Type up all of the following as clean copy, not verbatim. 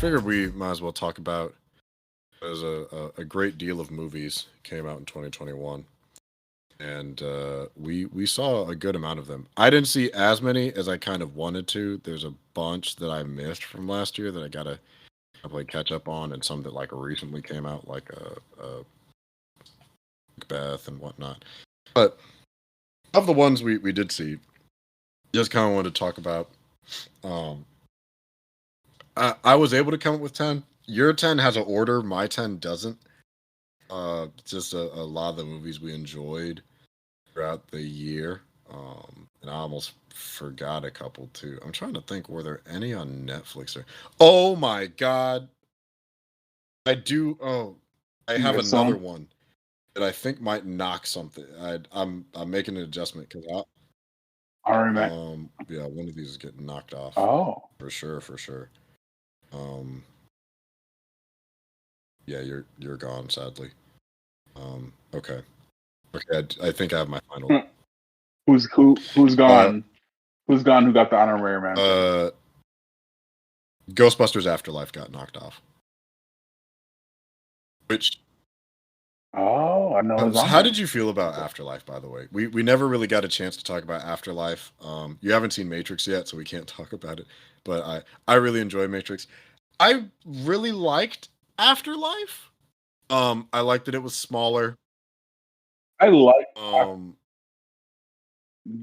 figured we might as well talk about. There's a great deal of movies came out in 2021, and we saw a good amount of them. I didn't see as many as I kind of wanted to. There's a bunch that I missed from last year that I gotta probably catch up on, and some that like recently came out, like Macbeth and whatnot. But of the ones we did see, just kind of wanted to talk about. Um, I was able to come up with 10. Your 10 has an order. My 10 doesn't. Just a lot of the movies we enjoyed throughout the year. And I almost forgot a couple too. I'm trying to think, were there any on Netflix? Oh my God. I do. Oh, I have another one that I think might knock something. I'm making an adjustment because I remember. Yeah, one of these is getting knocked off. Oh, for sure. Yeah, you're gone, sadly. Okay. I think I have my final. Who's gone? Who's gone? Who got the honorary mention? Ghostbusters Afterlife got knocked off. Which. Oh, I know. How did you feel about Afterlife, by the way? We never really got a chance to talk about Afterlife. You haven't seen Matrix yet, so we can't talk about it. But I really enjoy Matrix. I really liked Afterlife. I liked that it was smaller. I like.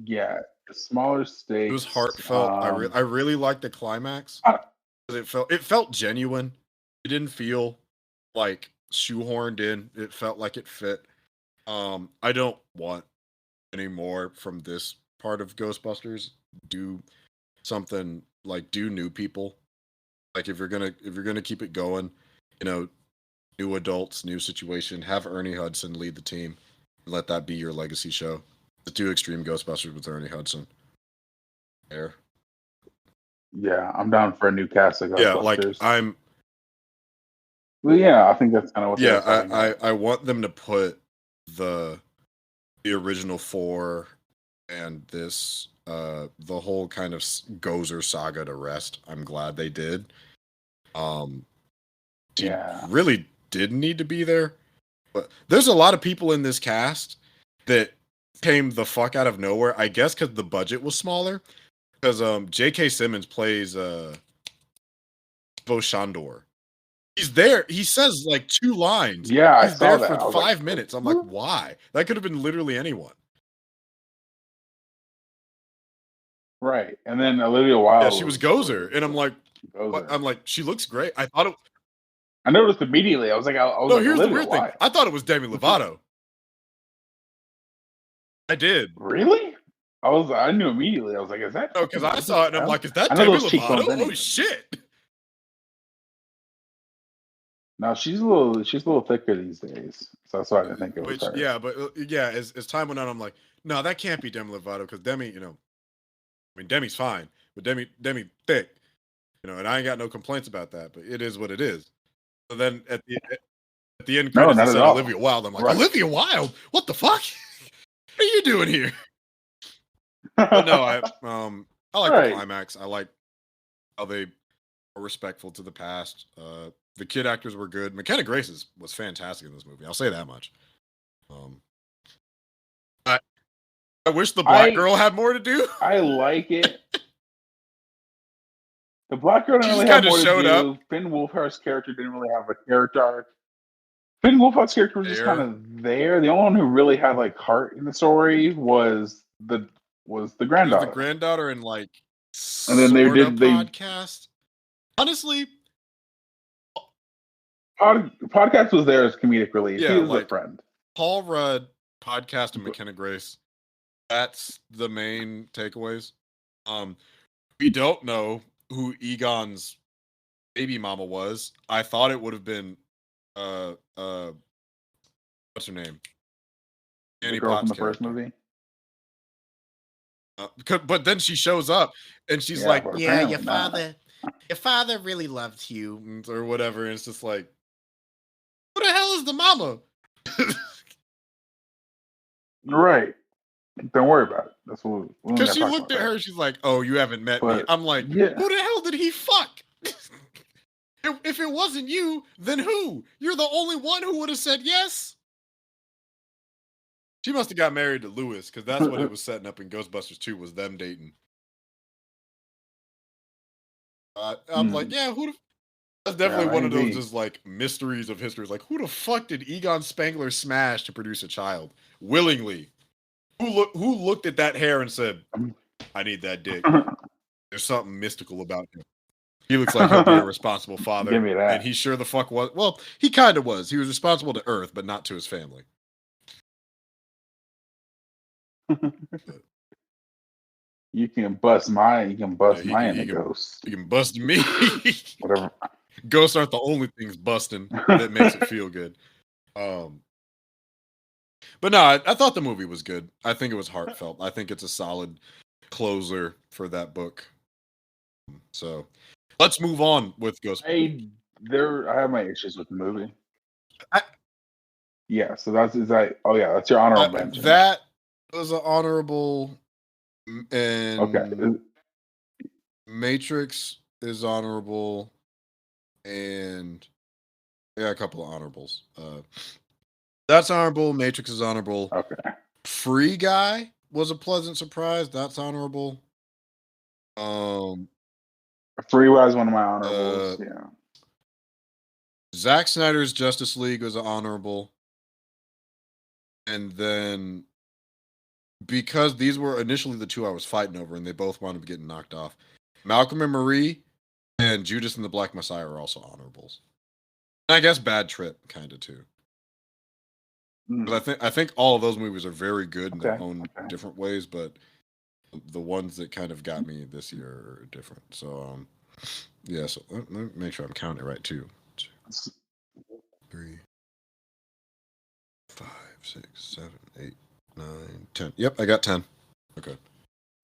Yeah, the smaller stakes. It was heartfelt. I really liked the climax. It felt genuine. It didn't feel like shoehorned in. It felt like it fit. I don't want any more from this part of Ghostbusters. Do something like do new people. Like if you're gonna keep it going, new adults, new situation. Have Ernie Hudson lead the team. Let that be your legacy show. Let's do Extreme Ghostbusters with Ernie Hudson. There. Yeah, I'm down for a new cast of Ghostbusters. Yeah, like I'm. Well, yeah, I think that's kind of what. Yeah, I want them to put the original 4 and this the whole kind of Gozer saga to rest. I'm glad they did. Really didn't need to be there, but there's a lot of people in this cast that came the fuck out of nowhere. I guess because the budget was smaller. Because J.K. Simmons plays Bo Shandor. He's there. He says like 2 lines. Yeah, he's there for 5 minutes. I'm like, why? That could have been literally anyone. Right, and then Olivia Wilde. Yeah, she was Gozer, and I'm like, she looks great. I noticed immediately. I was like, no. Here's the weird thing. I thought it was Demi Lovato. I did. Really? I knew immediately. I was like, is that? No, because I saw it and I'm like, is that Demi Lovato? Oh shit! No, she's a little thicker these days, so that's why I didn't think it was her. Yeah, but as time went on, I'm like, no, that can't be Demi Lovato because Demi, I mean, Demi's fine, but Demi thick, and I ain't got no complaints about that. But it is what it is. So then at the end credits, it said Olivia Wilde. I'm like, right. Olivia Wilde? What the fuck? What are you doing here? But no, I like the climax. I like how they are respectful to the past. The kid actors were good. McKenna Grace was fantastic in this movie. I'll say that much. I wish the black girl had more to do. I like it. The black girl didn't really have more to do. Up. Finn Wolfhard's character didn't really have a character arc. Finn Wolfhard's character was just kind of there. The only one who really had like heart in the story was the granddaughter. The granddaughter and like. And then they did the podcast. Honestly, podcast was there as comedic relief. Yeah, he was like a friend. Paul Rudd, podcast, and McKenna Grace. That's the main takeaways. We don't know who Egon's baby mama was. I thought it would have been what's her name? The girl from the first movie. But then she shows up and she's like, "Yeah, your father really loved you," or whatever. And it's just like, who the hell is the mama? Right. Don't worry about it. That's what. Because she looked at her, she's like, "Oh, you haven't met me." I'm like, "Who the hell did he fuck?" If it wasn't you, then who? You're the only one who would have said yes. She must have got married to Lewis, because that's what it was setting up in Ghostbusters 2, was them dating. I'm like, yeah, that's definitely one of those just like mysteries of history. It's like, who the fuck did Egon Spangler smash to produce a child willingly? Who looked at that hair and said, I need that dick? There's something mystical about him. He looks like he'll be a responsible father. Give me that. And he sure the fuck was. Well, he kind of was. He was responsible to Earth, but not to his family. You can bust mine. You can bust mine in Ghost. You can bust me. Whatever. Ghosts aren't the only things busting that makes it feel good. But no, I thought the movie was good. I think it was heartfelt. I think it's a solid closer for that book. So let's move on with Ghostbusters. I have my issues with the movie. Yeah, so that's your honorable mention. That was an honorable, and okay. Matrix is honorable, and I got a couple of honorables. That's honorable. Matrix is honorable. Okay. Free Guy was a pleasant surprise. That's honorable. Free Guy is one of my honorables. Yeah. Zack Snyder's Justice League was honorable. And then, because these were initially the two I was fighting over, and they both wound up getting knocked off, Malcolm and Marie and Judas and the Black Messiah are also honorables. And I guess Bad Trip kind of too. But I think all of those movies are very good in their own different ways, but the ones that kind of got me this year are different. So yeah, so let me make sure I'm counting it right too. 2, 3, 5, 6, 7, 8, 9, 10. Yep, I got 10. Okay.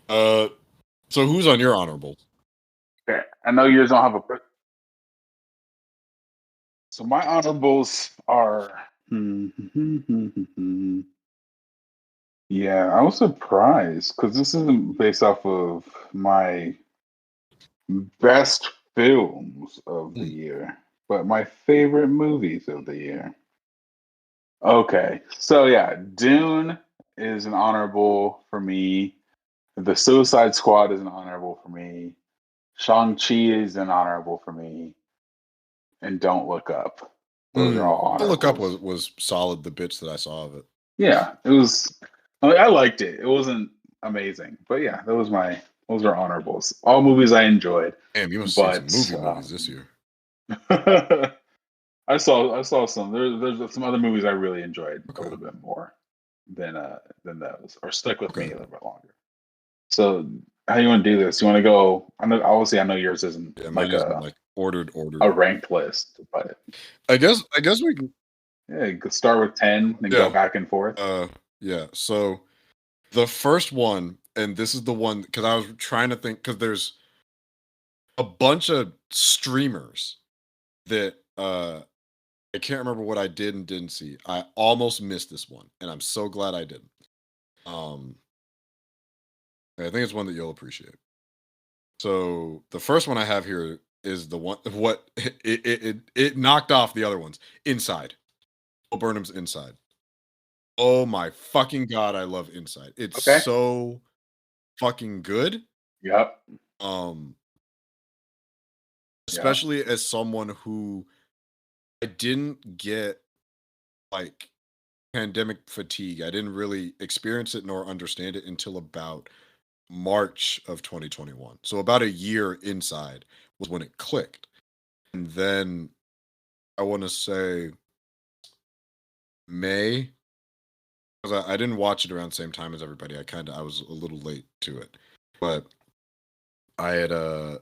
So who's on your honorables? Okay, I know yours don't have a. So my honorables are. Yeah, I was surprised because this isn't based off of my best films of the year, but my favorite movies of the year. Okay, so yeah, Dune is an honorable for me. The Suicide Squad is an honorable for me. Shang-Chi is an honorable for me. And Don't Look Up. Those are all honorables. Don't Look Up was solid, the bits that I saw of it. Yeah, it was. I liked it. It wasn't amazing, but yeah, those are honorables. All movies I enjoyed. Damn, you must have seen some movies this year. I saw some. There's some other movies I really enjoyed a little bit more than those, or stuck with me a little bit longer. So how you want to do this? You want to go? I know yours isn't like ordered a ranked list, but I guess we can. Yeah, you could start with 10 and go back and forth. Yeah. So the first one, and this is the one because I was trying to think, because there's a bunch of streamers that I can't remember what I did and didn't see. I almost missed this one, and I'm so glad I didn't. I think it's one that you'll appreciate. So the first one I have here is the one what it knocked off the other ones. Inside. Bo Burnham's Inside. Oh my fucking god, I love Inside. It's so fucking good. Yep. Especially as someone who I didn't get like pandemic fatigue. I didn't really experience it nor understand it until about March of 2021. So about a year inside was when it clicked. And then I want to say May, because I didn't watch it around the same time as everybody. I was a little late to it. But I had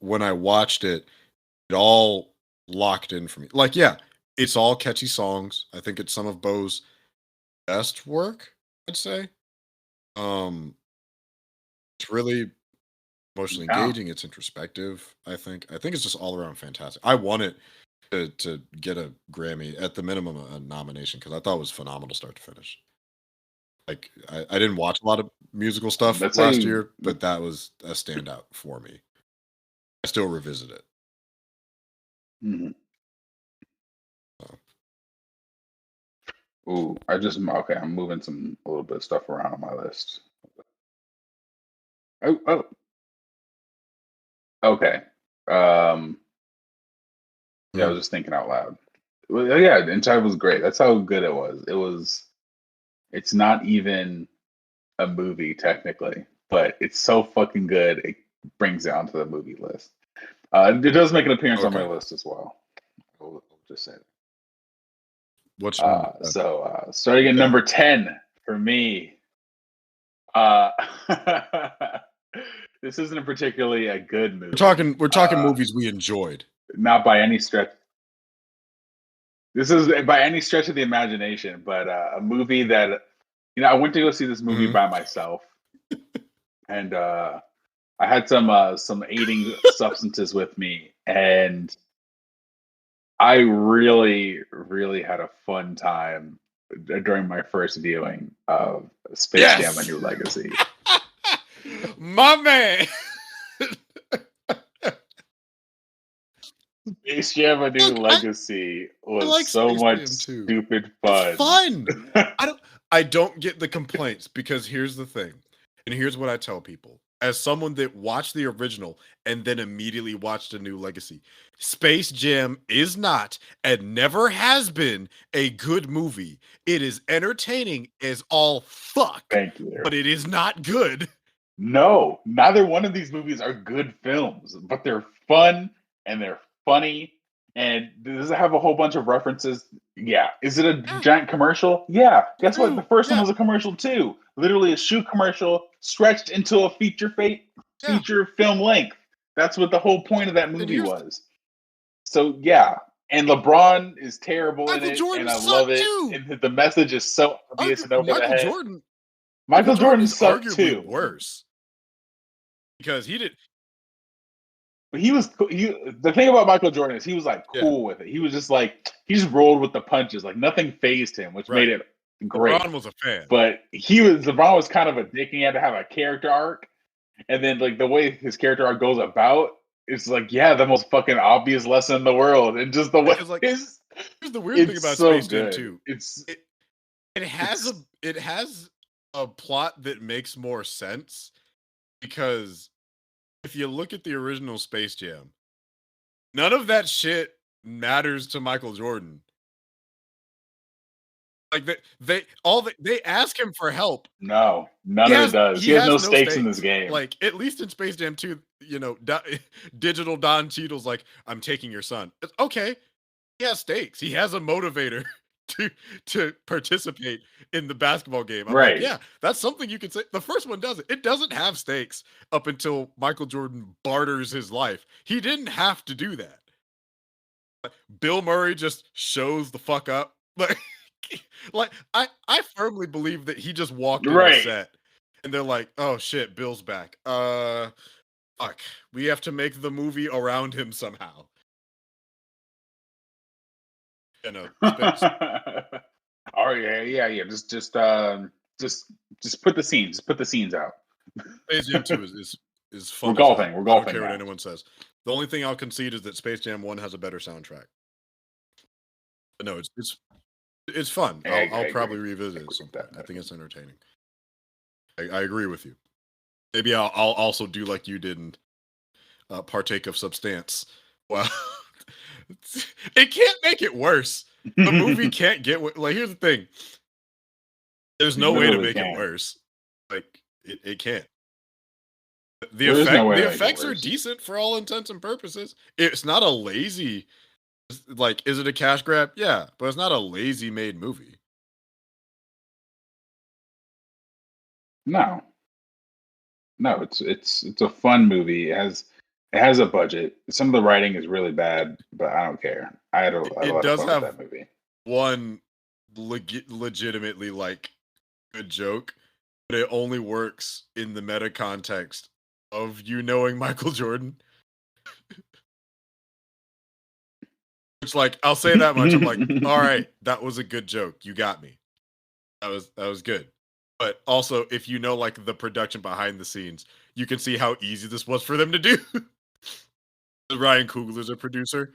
when I watched it, it all locked in for me. Like, yeah, it's all catchy songs. I think it's some of Bo's best work, I'd say. It's really emotionally engaging. It's introspective. I think it's just all around fantastic. I want it to get a Grammy, at the minimum a nomination, because I thought it was phenomenal start to finish. Like I didn't watch a lot of musical stuff last year, but that was a standout for me. I still revisit it. Mm-hmm. Ooh, I'm moving a little bit of stuff around on my list. Oh, okay. Yeah, I was just thinking out loud. Well, yeah, Inside was great. That's how good it was. It's not even a movie technically, but it's so fucking good. It brings it onto the movie list. It does make an appearance on my list as well. I'll just say. What's starting at number 10 for me. This isn't particularly a good movie. We're talking movies we enjoyed. Not by any stretch. This is by any stretch of the imagination, but a movie that I went to go see this movie by myself, and I had some aiding substances with me, and I really, really had a fun time during my first viewing of Space Jam: A New Legacy. My man. Space Jam: A New Legacy was so much stupid fun. It's fun. I don't get the complaints, because here's the thing, and here's what I tell people. As someone that watched the original and then immediately watched A New Legacy, Space Jam is not and never has been a good movie. It is entertaining as all fuck. Thank you. But it is not good. No, neither one of these movies are good films, but they're fun and they're funny. And does it have a whole bunch of references? Yeah. Is it a giant commercial? Yeah. Guess what? The first one was a commercial too. Literally a shoe commercial stretched into a feature film length. That's what the whole point of that movie was. So yeah. And LeBron is terrible in it, and I love it. Too. And the message is so obvious and over the head. Michael Jordan sucked arguably too. Worse. Because he did. But the thing about Michael Jordan is he was like cool with it. He was just like, he just rolled with the punches. Like nothing phased him, which made it great. LeBron was a fan. But LeBron was kind of a dick, and he had to have a character arc. And then like the way his character arc goes about, it's like, yeah, the most fucking obvious lesson in the world. And just the way here's the weird thing about Space Jam 2. It has a plot that makes more sense, because if you look at the original Space Jam, none of that shit matters to Michael Jordan. Like they ask him for help. No, none of it does. He has no stakes in this game. Like, at least in Space Jam 2, digital Don Cheadle's like, I'm taking your son. It's okay. He has stakes. He has a motivator to participate in the basketball game. I'm like, yeah, that's something you can say. The first one doesn't. It doesn't have stakes up until Michael Jordan barters his life. He didn't have to do that. Bill Murray just shows the fuck up. Like I firmly believe that he just walked in the set and they're like, oh shit, Bill's back. Fuck. We have to make the movie around him somehow. Oh yeah. Just put the scenes. Put the scenes out. Space Jam 2 is fun. We're golfing. I don't care what anyone says. The only thing I'll concede is that Space Jam 1 has a better soundtrack. But no, it's fun. I'll probably revisit it some point. I think it's entertaining. I agree with you. Maybe I'll also do like you did and partake of substance. Well, it can't make it worse. The movie can't get like. Here's the thing. There's no way to make it worse. Like it can't. The effects are decent for all intents and purposes. It's not a lazy. Like, is it a cash grab? Yeah, but it's not a lazy made movie. No, it's a fun movie. It has a budget. Some of the writing is really bad, but I don't care. I had a lot of fun with that movie. One legitimately like good joke, but it only works in the meta context of you knowing Michael Jordan. Which, like, I'll say that much. I'm like, all right, that was a good joke. You got me. That was good. But also, if you know like the production behind the scenes, you can see how easy this was for them to do. Ryan Coogler's a producer.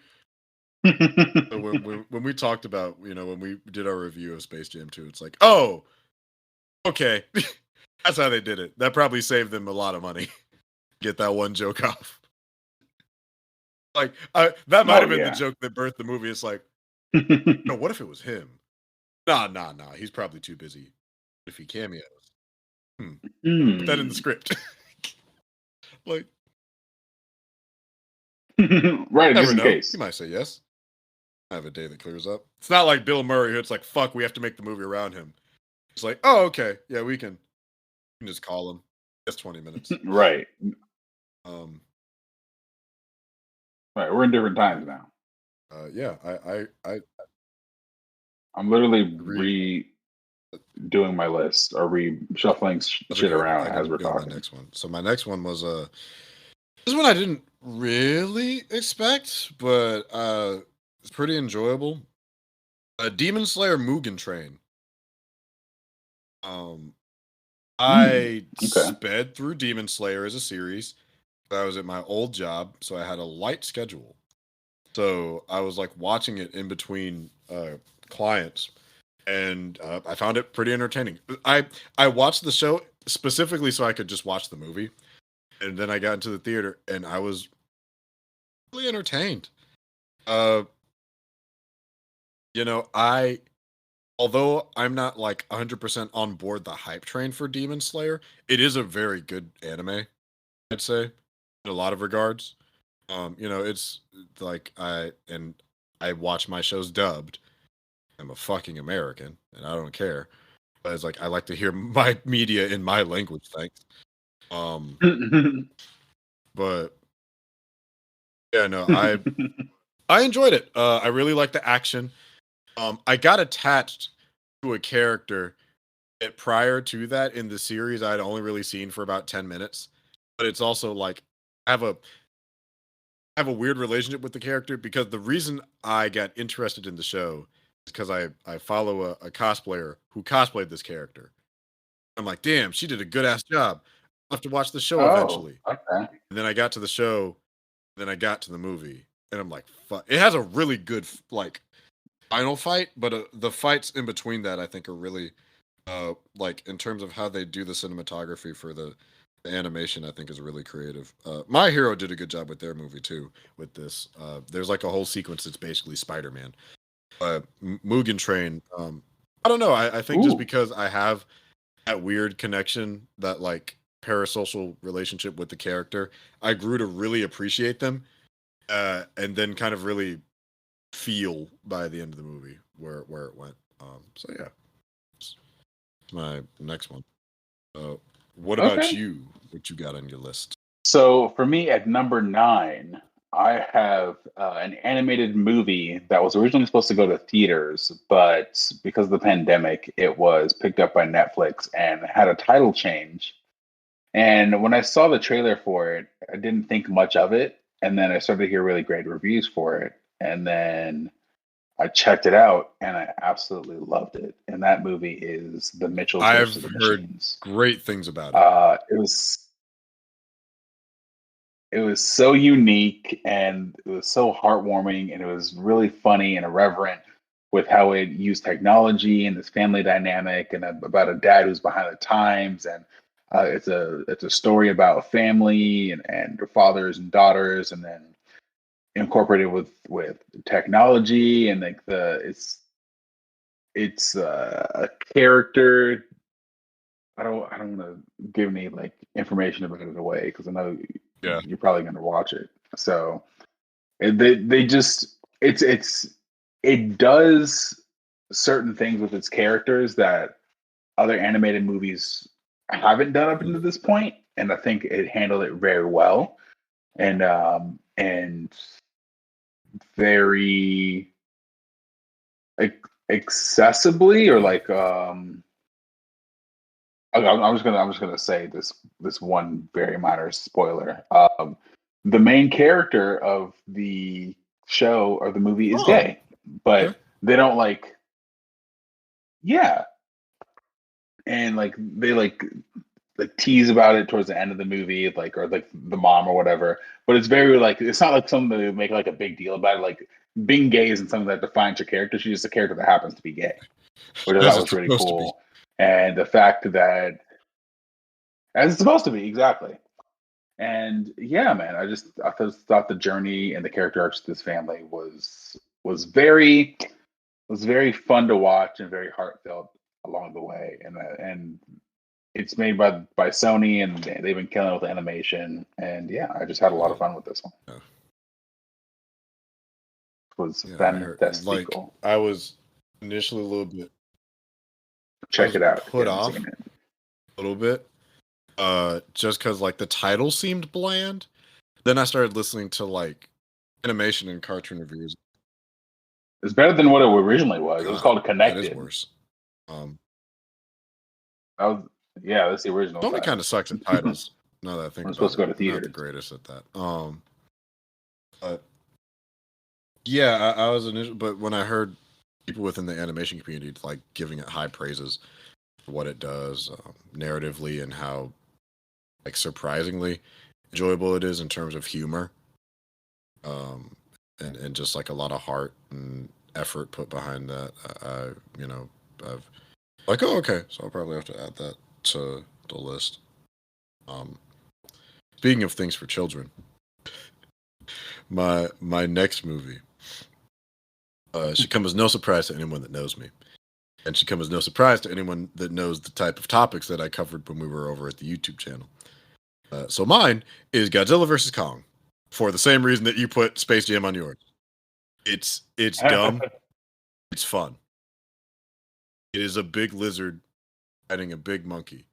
So when we talked about, when we did our review of Space Jam 2, it's like, oh, okay, that's how they did it. That probably saved them a lot of money. Get that one joke off. Like that might have been the joke that birthed the movie. It's like, no, what if it was him? Nah. He's probably too busy. If he cameos, put that in the script. Like, right, just in case. He might say yes. I have a day that clears up. It's not like Bill Murray, who it's like, fuck, we have to make the movie around him. It's like, oh, okay, yeah, we can just call him. It's 20 minutes. Right. Right, we're in different times now. Yeah, I'm literally redoing my list or reshuffling shit around as we're talking. My next one. So my next one was this one I didn't really expect, but it's pretty enjoyable. Demon Slayer Mugen Train. I sped through Demon Slayer as a series. I was at my old job, so I had a light schedule. So I was like watching it in between clients, and I found it pretty entertaining. I watched the show specifically so I could just watch the movie, and then I got into the theater and I was really entertained. Although I'm not like 100% on board the hype train for Demon Slayer, it is a very good anime, I'd say, in a lot of regards. It's like I watch my shows dubbed. I'm a fucking American, and I don't care. But it's like I like to hear my media in my language. Thanks. But yeah, no, I enjoyed it. I really like the action. I got attached to a character that prior to that in the series I'd only really seen for about 10 minutes. But it's also like I have a weird relationship with the character because the reason I got interested in the show is because I follow a cosplayer who cosplayed this character. I'm like, damn, she did a good ass job. I'll have to watch the show eventually. Okay. And then I got to the show, then I got to the movie, and I'm like, fuck. It has a really good like final fight, but the fights in between that I think are really like in terms of how they do the cinematography for the animation, I think is really creative. My Hero did a good job with their movie too. With this, there's like a whole sequence that's basically Spider-Man. Mugen Train. I don't know. I think just because I have that weird connection, that like parasocial relationship with the character, I grew to really appreciate them, and then kind of really feel by the end of the movie where it went. So yeah, it's my next one. What about you? What you got on your list? So for me, at number 9, I have an animated movie that was originally supposed to go to theaters, but because of the pandemic, it was picked up by Netflix and had a title change. And when I saw the trailer for it, I didn't think much of it. And then I started to hear really great reviews for it. And then I checked it out and I absolutely loved it. And that movie is The Mitchells vs. the Machines. Great things about it. It was so unique and it was so heartwarming and it was really funny and irreverent with how it used technology and this family dynamic and about a dad who's behind the times. And it's a story about a family and their fathers and daughters, and then incorporated with technology and like it's a character. I don't want to give any like information about it away because I know you're probably going to watch it. So they just it does certain things with its characters that other animated movies haven't done up until this point, and I think it handled it very well and very accessibly, or like I'm just gonna say this one very minor spoiler. The main character of the show or the movie is gay, but they don't like, and like they like tease about it towards the end of the movie, like, or like the mom or whatever. But it's very like, it's not like something they make like a big deal about it. Like being gay isn't something that defines your character. She's just a character that happens to be gay, which I As thought it's was really supposed to be. cool. And the fact that, as it's supposed to be, exactly. And yeah, man, I thought the journey and the character arcs of this family was very fun to watch and very heartfelt along the way. And it's made by Sony, and they've been killing it with animation. And yeah, I just had a lot of fun with this one. Yeah. It was Yeah, fantastic. like I was initially a little bit. Check it out. Put off a little bit, just because like the title seemed bland. Then I started listening to like animation and cartoon reviews. It's better than what it originally was. It was called Connected. That is worse. That's the original. Sony kind of sucks at titles. Now that I think we're supposed to go to theater. Not the greatest at that. But yeah, I was initially, but when I heard people within the animation community like giving it high praises for what it does narratively and how like surprisingly enjoyable it is in terms of humor, and just like a lot of heart and effort put behind that, I've like, oh, okay, so I'll probably have to add that to the list. Speaking of things for children, my next movie should come as no surprise to anyone that knows me, and should come as no surprise to anyone that knows the type of topics that I covered when we were over at the YouTube channel. So mine is Godzilla vs. Kong, for the same reason that you put Space Jam on yours. It's dumb. It's fun. It is a big lizard fighting a big monkey.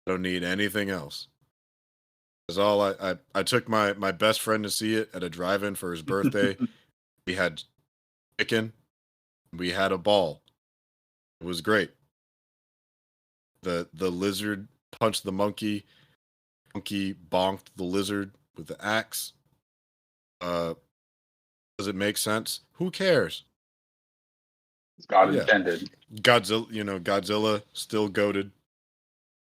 I don't need anything else. That's all. I took my best friend to see it at a drive-in for his birthday. We had chicken. We had a ball. It was great. The lizard punched the monkey. Monkey bonked the lizard with the axe. Does it make sense? Who cares? It's God intended. Godzilla still goated.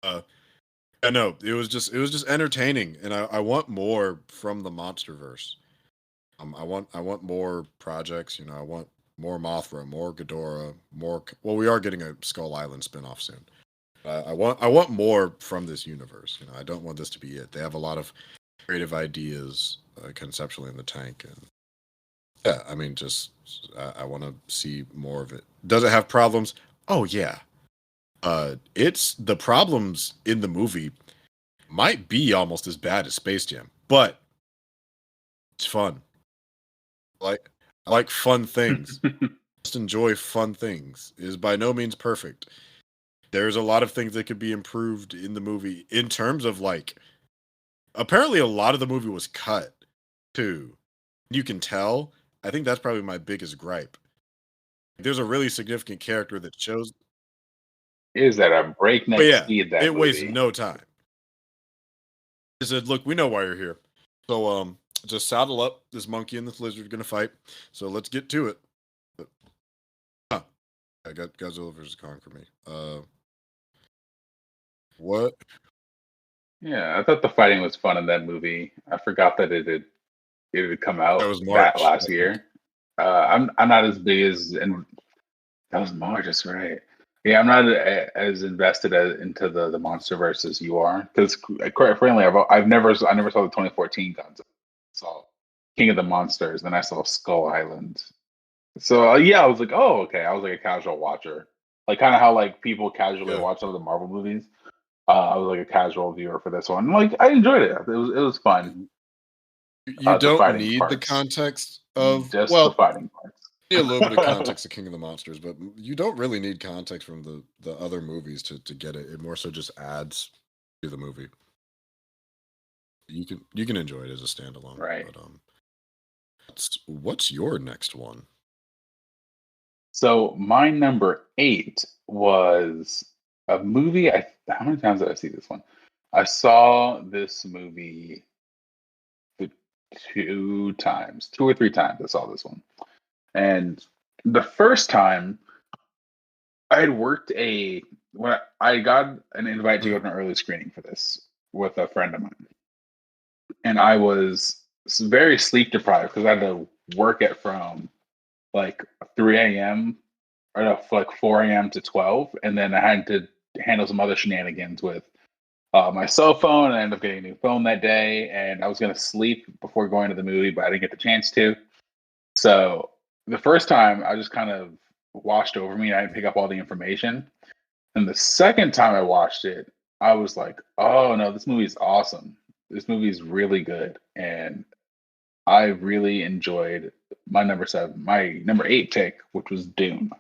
I know it was just entertaining, and I want more from the MonsterVerse. I want more projects. I want more Mothra, more Ghidorah, more. Well, we are getting a Skull Island spinoff soon. I want more from this universe. I don't want this to be it. They have a lot of creative ideas conceptually in the tank, and yeah, I mean, just I want to see more of it. Does it have problems? Oh yeah. It's the problems in the movie might be almost as bad as Space Jam, but it's fun. I like fun things. Just enjoy fun things. It is by no means perfect. There's a lot of things that could be improved in the movie in terms of like, apparently a lot of the movie was cut too. You can tell. I think that's probably my biggest gripe. There's a really significant character that shows. Is that a breakneck speed? That it movie wastes no time. He said, "Look, we know why you're here. So just saddle up. This monkey and this lizard are gonna fight. So let's get to it." I got Godzilla vs. Kong for me. What? Yeah, I thought the fighting was fun in that movie. I forgot that it had come out that last year. I'm not as big as, and that was March. That's right. Yeah, I'm not as invested into the MonsterVerse as you are, because quite frankly, I never saw the 2014 Godzilla. I saw King of the Monsters, then I saw Skull Island. So yeah, I was like, oh okay. I was like a casual watcher, like kind of how like people casually watch some of the Marvel movies. I was like a casual viewer for this one. Like I enjoyed it. It was fun. You don't need the context of just the fighting parts. A little bit of context of King of the Monsters, but you don't really need context from the other movies to get it. It more so just adds to the movie. You can enjoy it as a standalone, right? But what's your next one? So my number 8 was a movie. How many times did I see this one? I saw this movie 2 or 3 times. I saw this one. And the first time, I had worked when I got an invite to go to an early screening for this with a friend of mine, and I was very sleep deprived because I had to work at from like 3 a.m. or no, like 4 a.m. to 12, and then I had to handle some other shenanigans with my cell phone. I ended up getting a new phone that day, and I was going to sleep before going to the movie, but I didn't get the chance to. So the first time, I just kind of washed over me, and I didn't pick up all the information. And the second time I watched it, I was like, "Oh no, this movie is awesome. This movie is really good," and I really enjoyed my number 8 pick, which was Dune.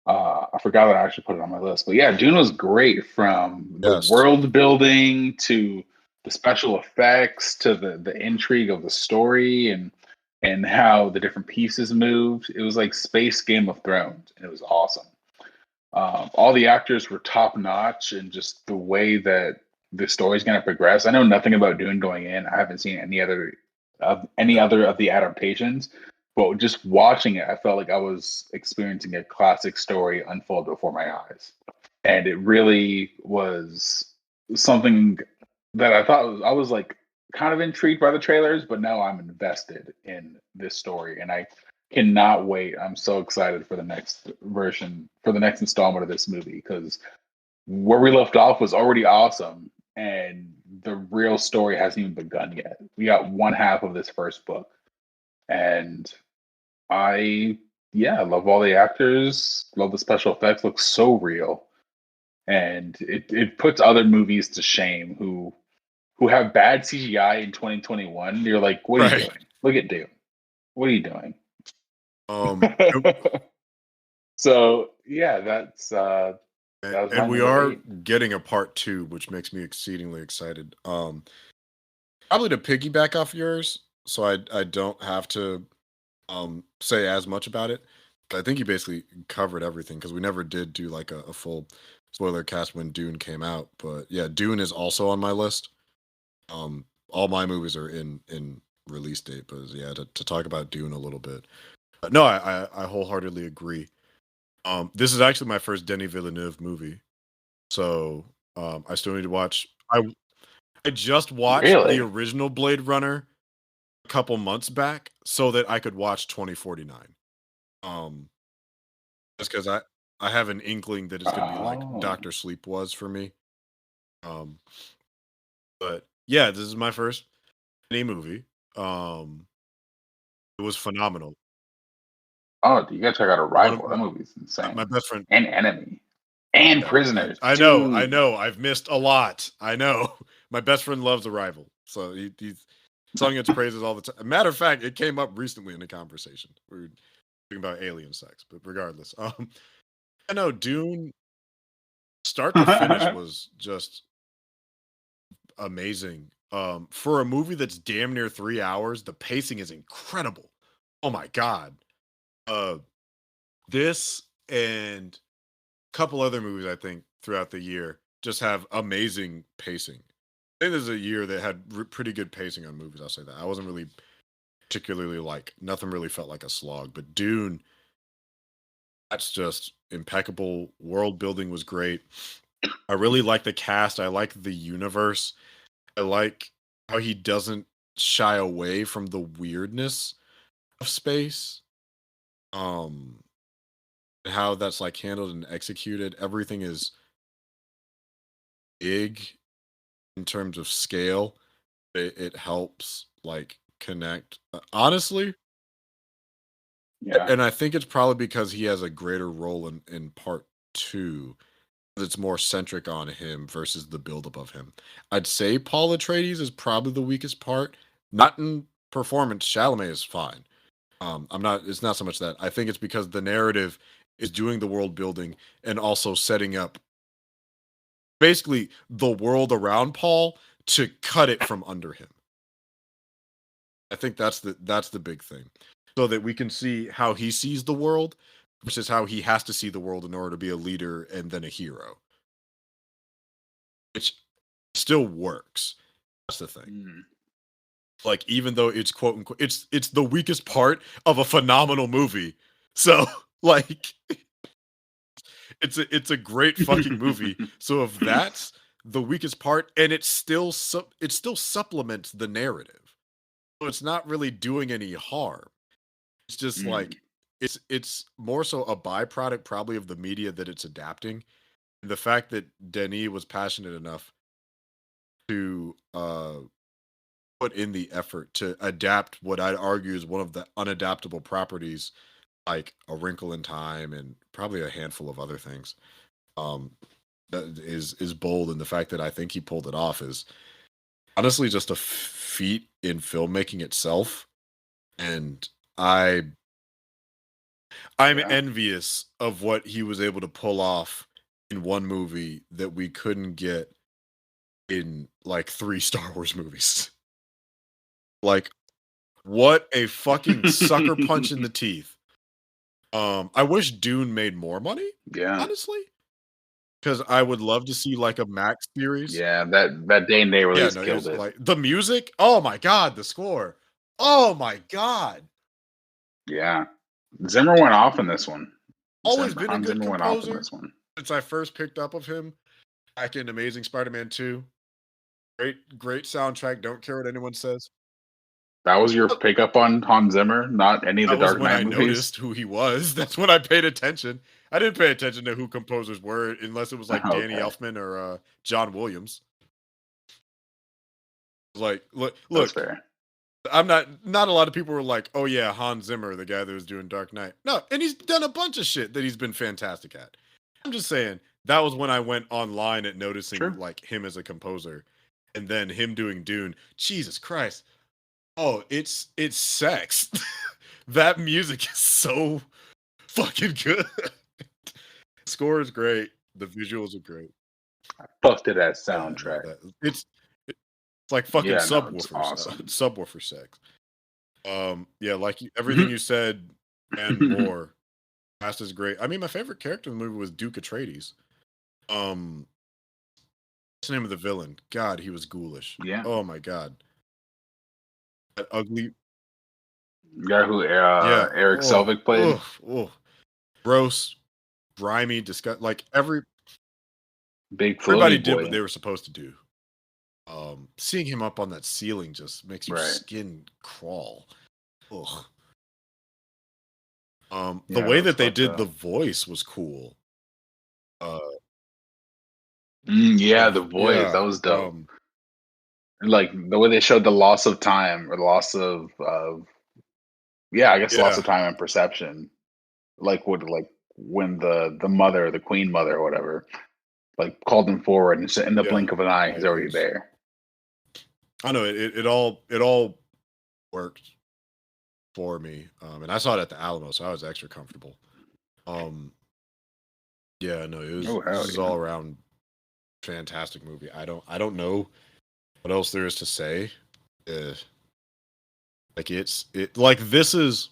I forgot that I actually put it on my list, but yeah, Dune was great, from the world building to the special effects to the intrigue of the story and how the different pieces moved. It was like space Game of Thrones, and it was awesome. All the actors were top notch, and just the way that the story's going to progress. I know nothing about Dune going in. I haven't seen any other of the adaptations, but just watching it, I felt like I was experiencing a classic story unfold before my eyes, and it really was something that I was like kind of intrigued by the trailers, but now I'm invested in this story, and I cannot wait. I'm so excited for the next installment of this movie, because where we left off was already awesome, and the real story hasn't even begun yet. We got one half of this first book, and I love all the actors, love the special effects, looks so real, and it puts other movies to shame who have bad CGI in 2021. You're like, what are you doing? Look at Dune. What are you doing? So yeah, that's that was and we number are 8. Getting a part 2, which makes me exceedingly excited. Probably to piggyback off yours, so I don't have to say as much about it. I think you basically covered everything, because we never did do like a full spoiler cast when Dune came out. But yeah, Dune is also on my list. All my movies are in release date, but yeah, to talk about Dune a little bit. No, I wholeheartedly agree. This is actually my first Denis Villeneuve movie, so I still need to watch. I just watched the original Blade Runner a couple months back so that I could watch 2049. Just because I have an inkling that it's going to be like Doctor Sleep was for me. But yeah, this is my first movie. It was phenomenal. Oh, you gotta check out Arrival. That movie's insane. My best friend and Enemy and Prisoners. I know. I've missed a lot. I know. My best friend loves Arrival, so he's sung its praises all the time. Matter of fact, it came up recently in the conversation. We were talking about alien sex, but regardless, I know Dune, start to finish, was just amazing. For a movie that's damn near 3 hours, the pacing is incredible. Oh my god. This and a couple other movies, I think, throughout the year just have amazing pacing. I think this is a year that had pretty good pacing on movies. I'll say that. I wasn't really particularly nothing really felt like a slog, but Dune, that's just impeccable. World building was great. I really like the cast. I like the universe. I like how he doesn't shy away from the weirdness of space. How that's like handled and executed. Everything is big in terms of scale. It helps like connect. Honestly, Yeah. and I think it's probably because he has a greater role in part 2. It's more centric on him versus the buildup of him. I'd say Paul Atreides is probably the weakest part. Not in performance. Chalamet is fine. I'm not. It's not so much that. I think it's because the narrative is doing the world building and also setting up basically the world around Paul to cut it from under him. I think that's the big thing, so that we can see how he sees the world versus how he has to see the world in order to be a leader and then a hero, which still works. That's the thing. Like, even though it's quote unquote, it's the weakest part of a phenomenal movie. So like, it's a great fucking movie. So if that's the weakest part, and it still supplements the narrative. So it's not really doing any harm. It's just like it's more so a byproduct probably of the media that it's adapting. And the fact that Denis was passionate enough to put in the effort to adapt what I'd argue is one of the unadaptable properties, like A Wrinkle in Time and probably a handful of other things. Um, that is bold, and the fact that I think he pulled it off is honestly just a feat in filmmaking itself. And I'm envious of what he was able to pull off in one movie that we couldn't get in like 3 Star Wars movies. Like, what a fucking sucker punch in the teeth. I wish Dune made more money, honestly, because I would love to see like a Max series. Yeah, that day and day Yeah, release no, it killed was it. like the music. Oh my god, the score. Oh my god. Yeah, Zimmer went off in this one. Always been a Hans good Zimmer went off in composer this one. since I first picked up of him back in Amazing Spider-Man 2. Great soundtrack. Don't care what anyone says. That was your pickup on Hans Zimmer, not any of the That was Dark when Knight I movies? noticed who he was. That's when I paid attention. I didn't pay attention to who composers were unless it was like Danny Okay. Elfman or John Williams. Like, That's look, fair. I'm not a lot of people were like, "Oh yeah, Hans Zimmer, the guy that was doing Dark Knight." No, and he's done a bunch of shit that he's been fantastic at. I'm just saying that was when I went online at noticing True. like him as a composer, and then him doing Dune. Jesus Christ! Oh, it's sex. That music is so fucking good. Score is great. The visuals are great. I busted that Yeah, no, soundtrack. it's like fucking Yeah, no, it's subwoofers. awesome. Subwoofer sex. Yeah, like everything you said and more. Cast is great. I mean, my favorite character in the movie was Duke Atreides. What's the name of the villain? God, he was ghoulish. Yeah. Oh my god. That ugly. The guy who Yeah. Eric Selvig played. Gross, grimy, disgust. Like Big everybody floaty did boy. what they were supposed to do. Seeing him up on that ceiling just makes your skin crawl. Ugh. The way that they did the voice was cool. The voice, yeah, that was dope. Like the way they showed the loss of time or the loss of loss of time and perception. Like when the mother, the queen mother or whatever, like called him forward and in the blink of an eye, he's already there. I know it all worked for me. And I saw it at the Alamo, so I was extra comfortable. Yeah, no, it was all around fantastic movie. I don't know what else there is to say. Like this is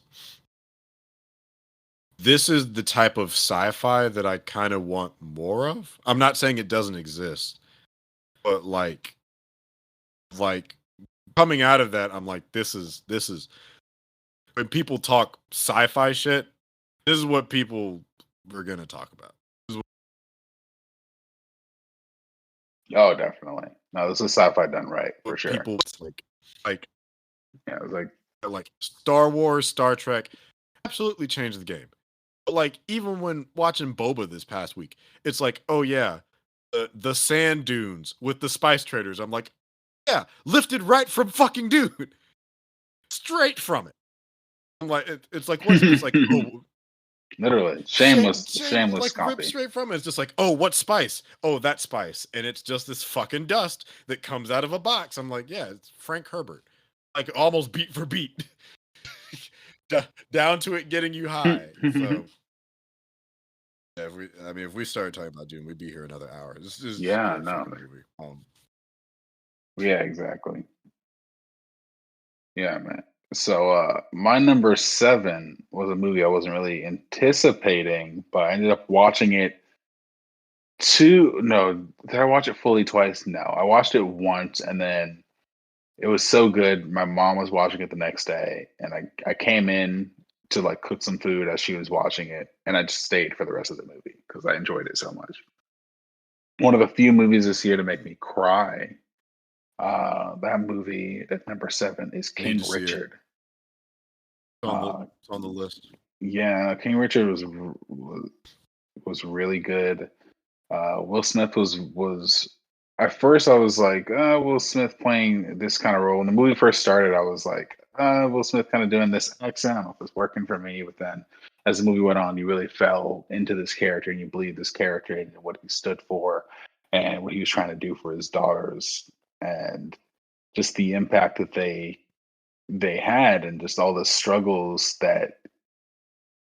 the type of sci-fi that I kind of want more of. I'm not saying it doesn't exist, but like coming out of that, I'm like, this is when people talk sci-fi shit, this is what people are gonna talk about. Oh, definitely. No, this is sci-fi done right for sure. People like yeah, it was like Star Wars, Star Trek, absolutely changed the game. But like even when watching Boba this past week, it's like, oh yeah, the sand dunes with the spice traders. I'm like, yeah, lifted right from fucking Dune, straight from it. I'm like, it's like what's it's like, oh, literally shameless like copy. ripped straight from it. It's just like, oh, what spice? Oh, that spice, and it's just this fucking dust that comes out of a box. I'm like, yeah, it's Frank Herbert, like almost beat for beat, down to it getting you high. So, yeah, if we started talking about Dune, we'd be here another hour. This is a great fucking movie. Yeah, exactly. Yeah, man. So my number 7 was a movie I wasn't really anticipating, but I ended up watching it did I watch it fully twice? No. I watched it once and then it was so good. My mom was watching it the next day and I came in to like cook some food as she was watching it and I just stayed for the rest of the movie because I enjoyed it so much. One of the few movies this year to make me cry. That movie at number 7 is I need King to see it. Richard. It's on the list. Yeah, King Richard was really good. Will Smith was at first I was like, Will Smith playing this kind of role. When the movie first started, I was like, Will Smith kind of doing this accent. I don't know if it's working for me. But then as the movie went on, you really fell into this character and you believed this character and what he stood for and what he was trying to do for his daughters and just the impact that they had and just all the struggles that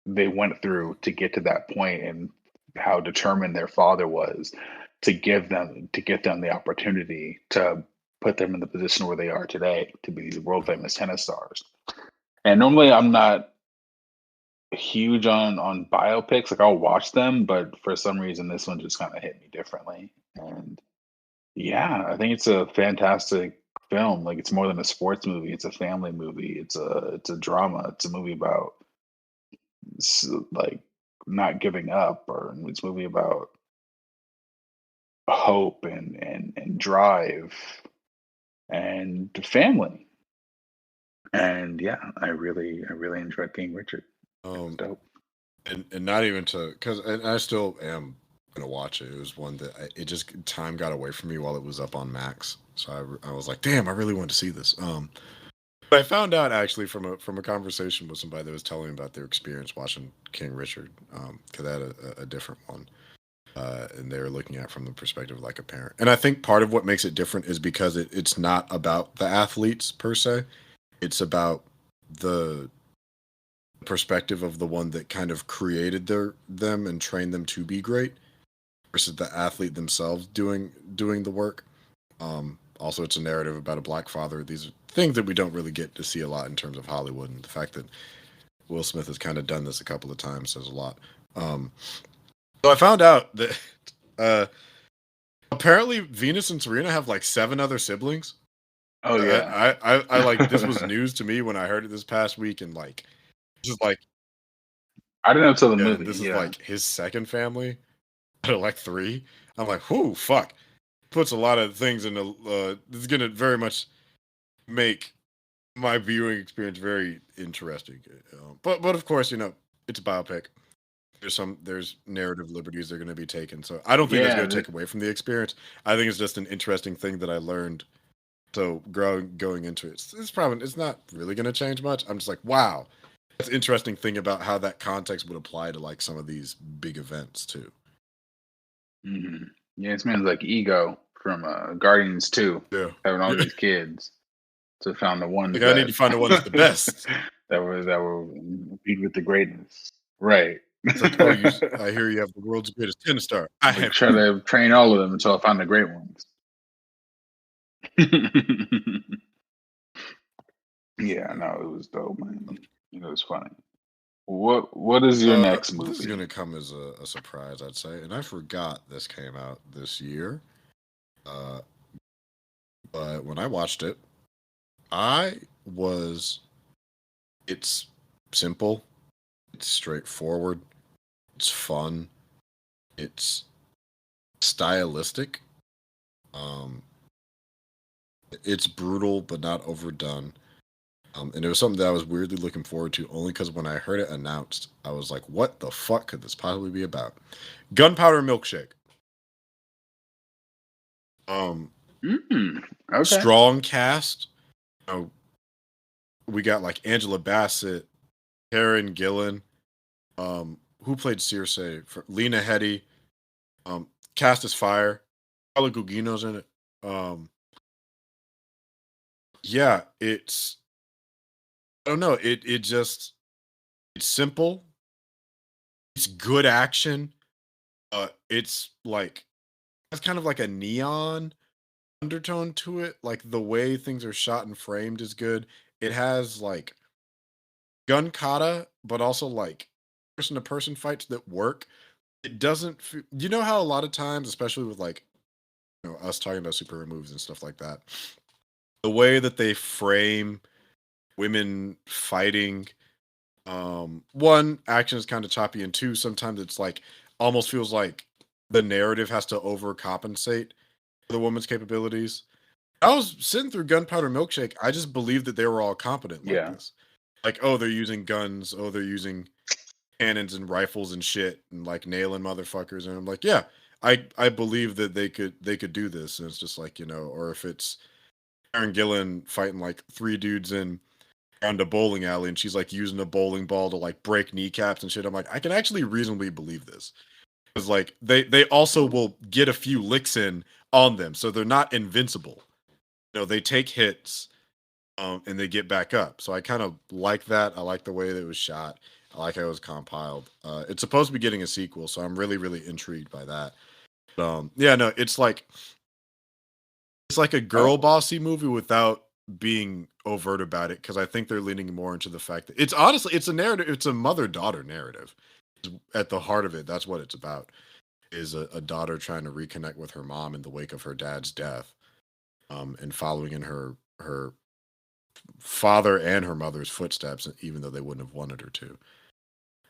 they went through to get to that point and how determined their father was to get them the opportunity to put them in the position where they are today to be these world famous tennis stars. And normally I'm not huge on biopics, like I'll watch them, but for some reason this one just kind of hit me differently. And yeah, I think it's a fantastic film. Like it's more than a sports movie, it's a family movie, it's a drama, it's a movie about like not giving up, or it's a movie about hope and drive and family. And yeah, I really enjoyed King Richard. It was Um, dope. and not even to because I still am gonna watch it. It was one that it just time got away from me while it was up on Max, so I was like, damn, I really want to see this. But I found out actually from a conversation with somebody that was telling me about their experience watching King Richard, because I had a different one, and they were looking at it from the perspective of like a parent. And I think part of what makes it different is because it's not about the athletes per se. It's about the perspective of the one that kind of created them and trained them to be great versus the athlete themselves doing the work. Also, it's a narrative about a black father. These are things that we don't really get to see a lot in terms of Hollywood, and the fact that Will Smith has kind of done this a couple of times says a lot. So I found out that apparently Venus and Serena have like 7 other siblings. Oh yeah. I like this was news to me when I heard it this past week, and like this is like I didn't know until the yeah, and movie. this is Yeah. like his second family out of like 3. I'm like, whoo, fuck. Puts a lot of things in the. This is gonna very much make my viewing experience very interesting. But of course, it's a biopic. There's narrative liberties that are going to be taken. So I don't think that's Yeah. going to take away from the experience. I think it's just an interesting thing that I learned. So going into it, it's not really going to change much. I'm just like, wow, that's an interesting thing about how that context would apply to like some of these big events too. Yeah, this man's like Ego from Guardians 2, Yeah, having all yeah. these kids. So found the ones Like I need to find the one that's the best. that were beat with the greatness. Right. It's like, oh, I hear you have the world's greatest tennis star. I Like have try to train all of them until I find the great ones. Yeah, no, it was dope, man. It was funny. What is your next This is movie? gonna come as a surprise, I'd say, and I forgot this came out this year. Uh, but when I watched it, I was. It's simple. It's straightforward. It's fun. It's stylistic. Um, it's brutal but not overdone. And it was something that I was weirdly looking forward to, only because when I heard it announced, I was like, "What the fuck could this possibly be about?" Gunpowder Milkshake. Um, Okay. Strong cast. You know, we got like Angela Bassett, Karen Gillan, who played Circe, for Lena Headey, cast is fire. Paula Gugino's in it. Yeah, I don't know, it's simple, it's good action. It's like has kind of like a neon undertone to it. Like the way things are shot and framed is good. It has like gun kata, but also like person to person fights that work. It doesn't. You know how a lot of times, especially with like us talking about superhero movies and stuff like that, the way that they frame women fighting, one, action is kind of choppy, and two, sometimes it's like almost feels like the narrative has to overcompensate for the woman's capabilities. I was sitting through Gunpowder Milkshake. I just believed that they were all competent like Yeah. this. Like, oh, they're using guns. Oh, they're using cannons and rifles and shit and like nailing motherfuckers. And I'm like, yeah, I believe that they could do this. And it's just like, or if it's Karen Gillan fighting like three dudes in around a bowling alley and she's like using a bowling ball to like break kneecaps and shit. I'm like, I can actually reasonably believe this. Because like they also will get a few licks in on them. So they're not invincible. They take hits and they get back up. So I kind of like that. I like the way that it was shot. I like how it was compiled. It's supposed to be getting a sequel, so I'm really, really intrigued by that. Yeah, no, it's like a girl bossy movie without being overt about it, because I think they're leaning more into the fact that it's a narrative. It's a mother-daughter narrative. At the heart of it, that's what it's about. Is a daughter trying to reconnect with her mom in the wake of her dad's death, and following in her father and her mother's footsteps, even though they wouldn't have wanted her to.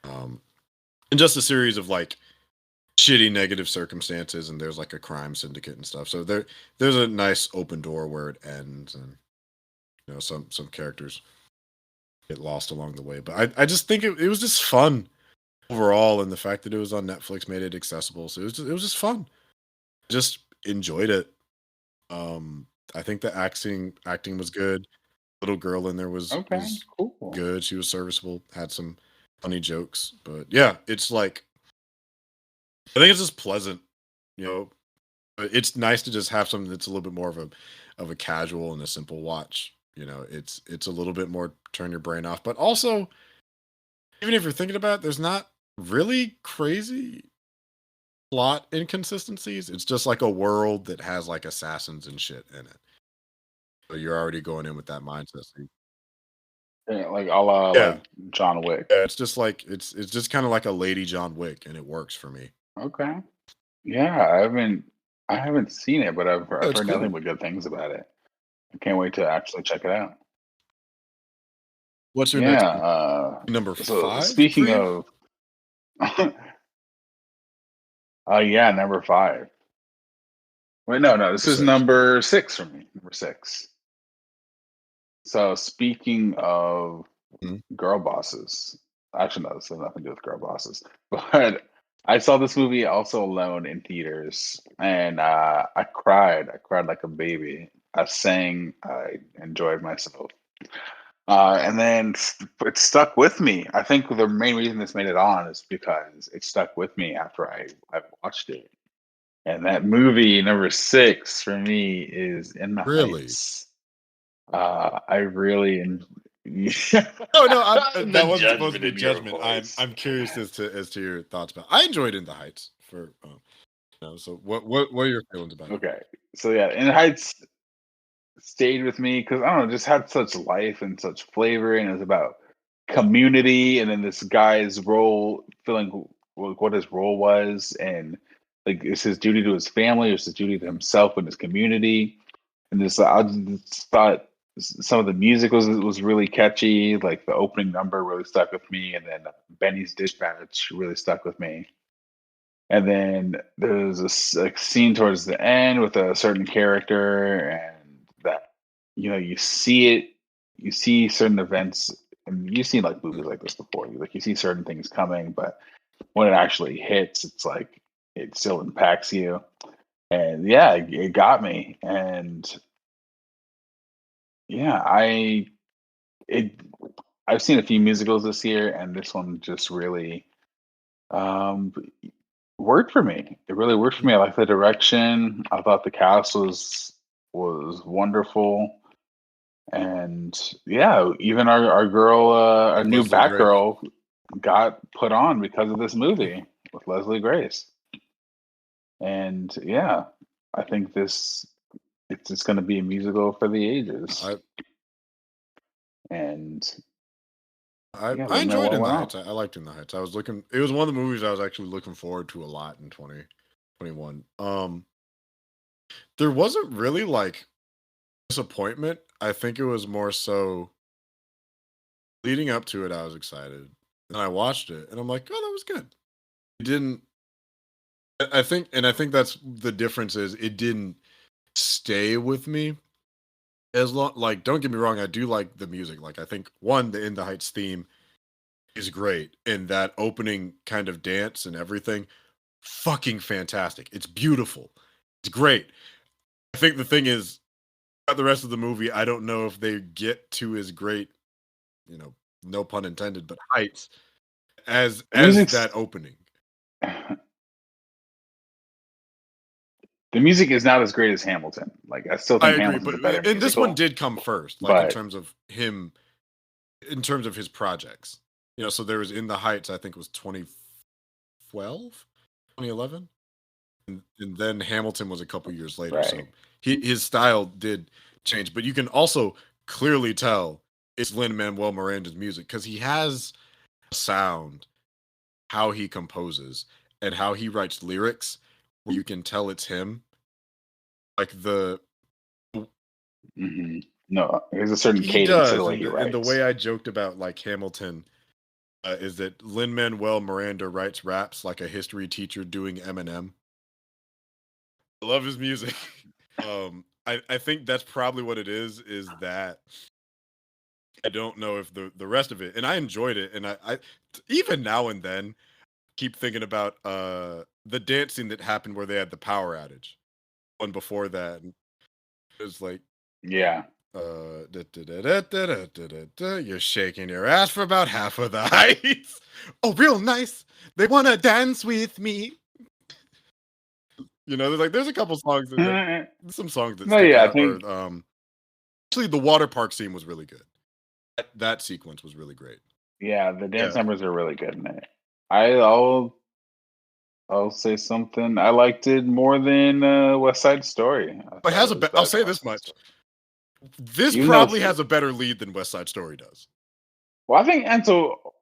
And just a series of like shitty negative circumstances, and there's like a crime syndicate and stuff. So there's a nice open door where it ends, and some characters get lost along the way. But I just think it was just fun overall, and the fact that it was on Netflix made it accessible. So it was just fun. Just enjoyed it. I think the acting was good. Little girl in there was cool. good. She was serviceable. Had some funny jokes, but yeah, it's like I think it's just pleasant. It's nice to just have something that's a little bit more of a casual and a simple watch. It's a little bit more turn your brain off, but also even if you're thinking about it, there's not really crazy plot inconsistencies. It's just like a world that has like assassins and shit in it. So you're already going in with that mindset. Yeah, like a la like John Wick. Yeah, it's just like it's just kind of like a lady John Wick, and it works for me. Okay. Yeah, I haven't seen it, but I've It's heard cool. nothing but good things about it. I can't wait to actually check it out. What's your next Yeah, number so 5? speaking of yeah, number 5. Wait, no, this is 6. number 6 for me. Number 6. So speaking of Mhm. girl bosses, actually no, this has nothing to do with girl bosses. But I saw this movie also alone in theaters, and I cried. I cried like a baby. I sang. I enjoyed myself. And then it stuck with me. I think the main reason this made it on is because it stuck with me after I watched it. And that movie number 6 for me is In the Really? Heights. I really No, The that wasn't supposed to judgment be in your judgment. voice. I'm curious as to your thoughts about. I enjoyed In the Heights for so what are your feelings about it? Okay, so yeah, In the Heights stayed with me because I don't know, just had such life and such flavor, and it was about community, and then this guy's role, feeling what his role was, and like it's his duty to his family, it's his duty to himself and his community, and this I just thought some of the music was really catchy, like the opening number really stuck with me, and then Benny's Dispatch really stuck with me. And then there's a scene towards the end with a certain character, and that you see it, you see certain events, and you've seen like movies like this before. You see certain things coming, but when it actually hits, it's like it still impacts you. And yeah, it got me. And yeah, it I've seen a few musicals this year, and this one just really um worked for me. It really worked for me. I like the direction. I thought the cast was wonderful. And yeah, even our girl, our With new Leslie Grace. Batgirl got put on because of this movie with Leslie Grace. And yeah, I think it's just going to be a musical for the ages. And yeah, I let me know enjoyed what In the went on. Heights. I liked In the Heights. It was one of the movies I was actually looking forward to a lot in 2021. There wasn't really like disappointment. I think it was more so leading up to it. I was excited, and I watched it, and I'm like, oh, that was good. It didn't. I think that's the difference is it didn't stay with me as long, like, don't get me wrong, I do like the music. Like, I think the In the Heights theme is great, and that opening kind of dance and everything, fucking fantastic. It's beautiful. It's great. I think the thing is, about the rest of the movie, I don't know if they get to as great, you know, no pun intended, but heights as The music's that opening. the music is not as great as Hamilton. Like, I still I think agree, Hamilton's but a better and this one musical. did come first, like in But terms of him, in terms of his projects. You know, so there was In the Heights, I think it was 2012, 2011. And then Hamilton was a couple years later. right. So his style did change, but you can also clearly tell it's Lin-Manuel Miranda's music because he has a sound, how he composes, and how he writes lyrics where you can tell it's him. Like Mm-hmm. No, there's a certain he cadence to the does, way he and the writes. way I joked about like Hamilton is that Lin-Manuel Miranda writes raps like a history teacher doing Eminem. I love his music. I think that's probably what it is that I don't know if the rest of it, and I enjoyed it, and I even now and then keep thinking about the dancing that happened where they had the power outage. One before that, and it was like Yeah. You're shaking your ass for about half of the heights. Oh, real nice. They want to dance with me. You know, there's a couple songs some songs that No, stick yeah, I out. Or think actually, the water park scene was really good. That sequence was really great. yeah, the Yeah, dance numbers are really good in it. I'll say something. I liked it more than West Side Story. I but thought has it was I'll better than say this West Side much: Story. this Even though probably has a better lead than West Side Story does. well, I think Ansel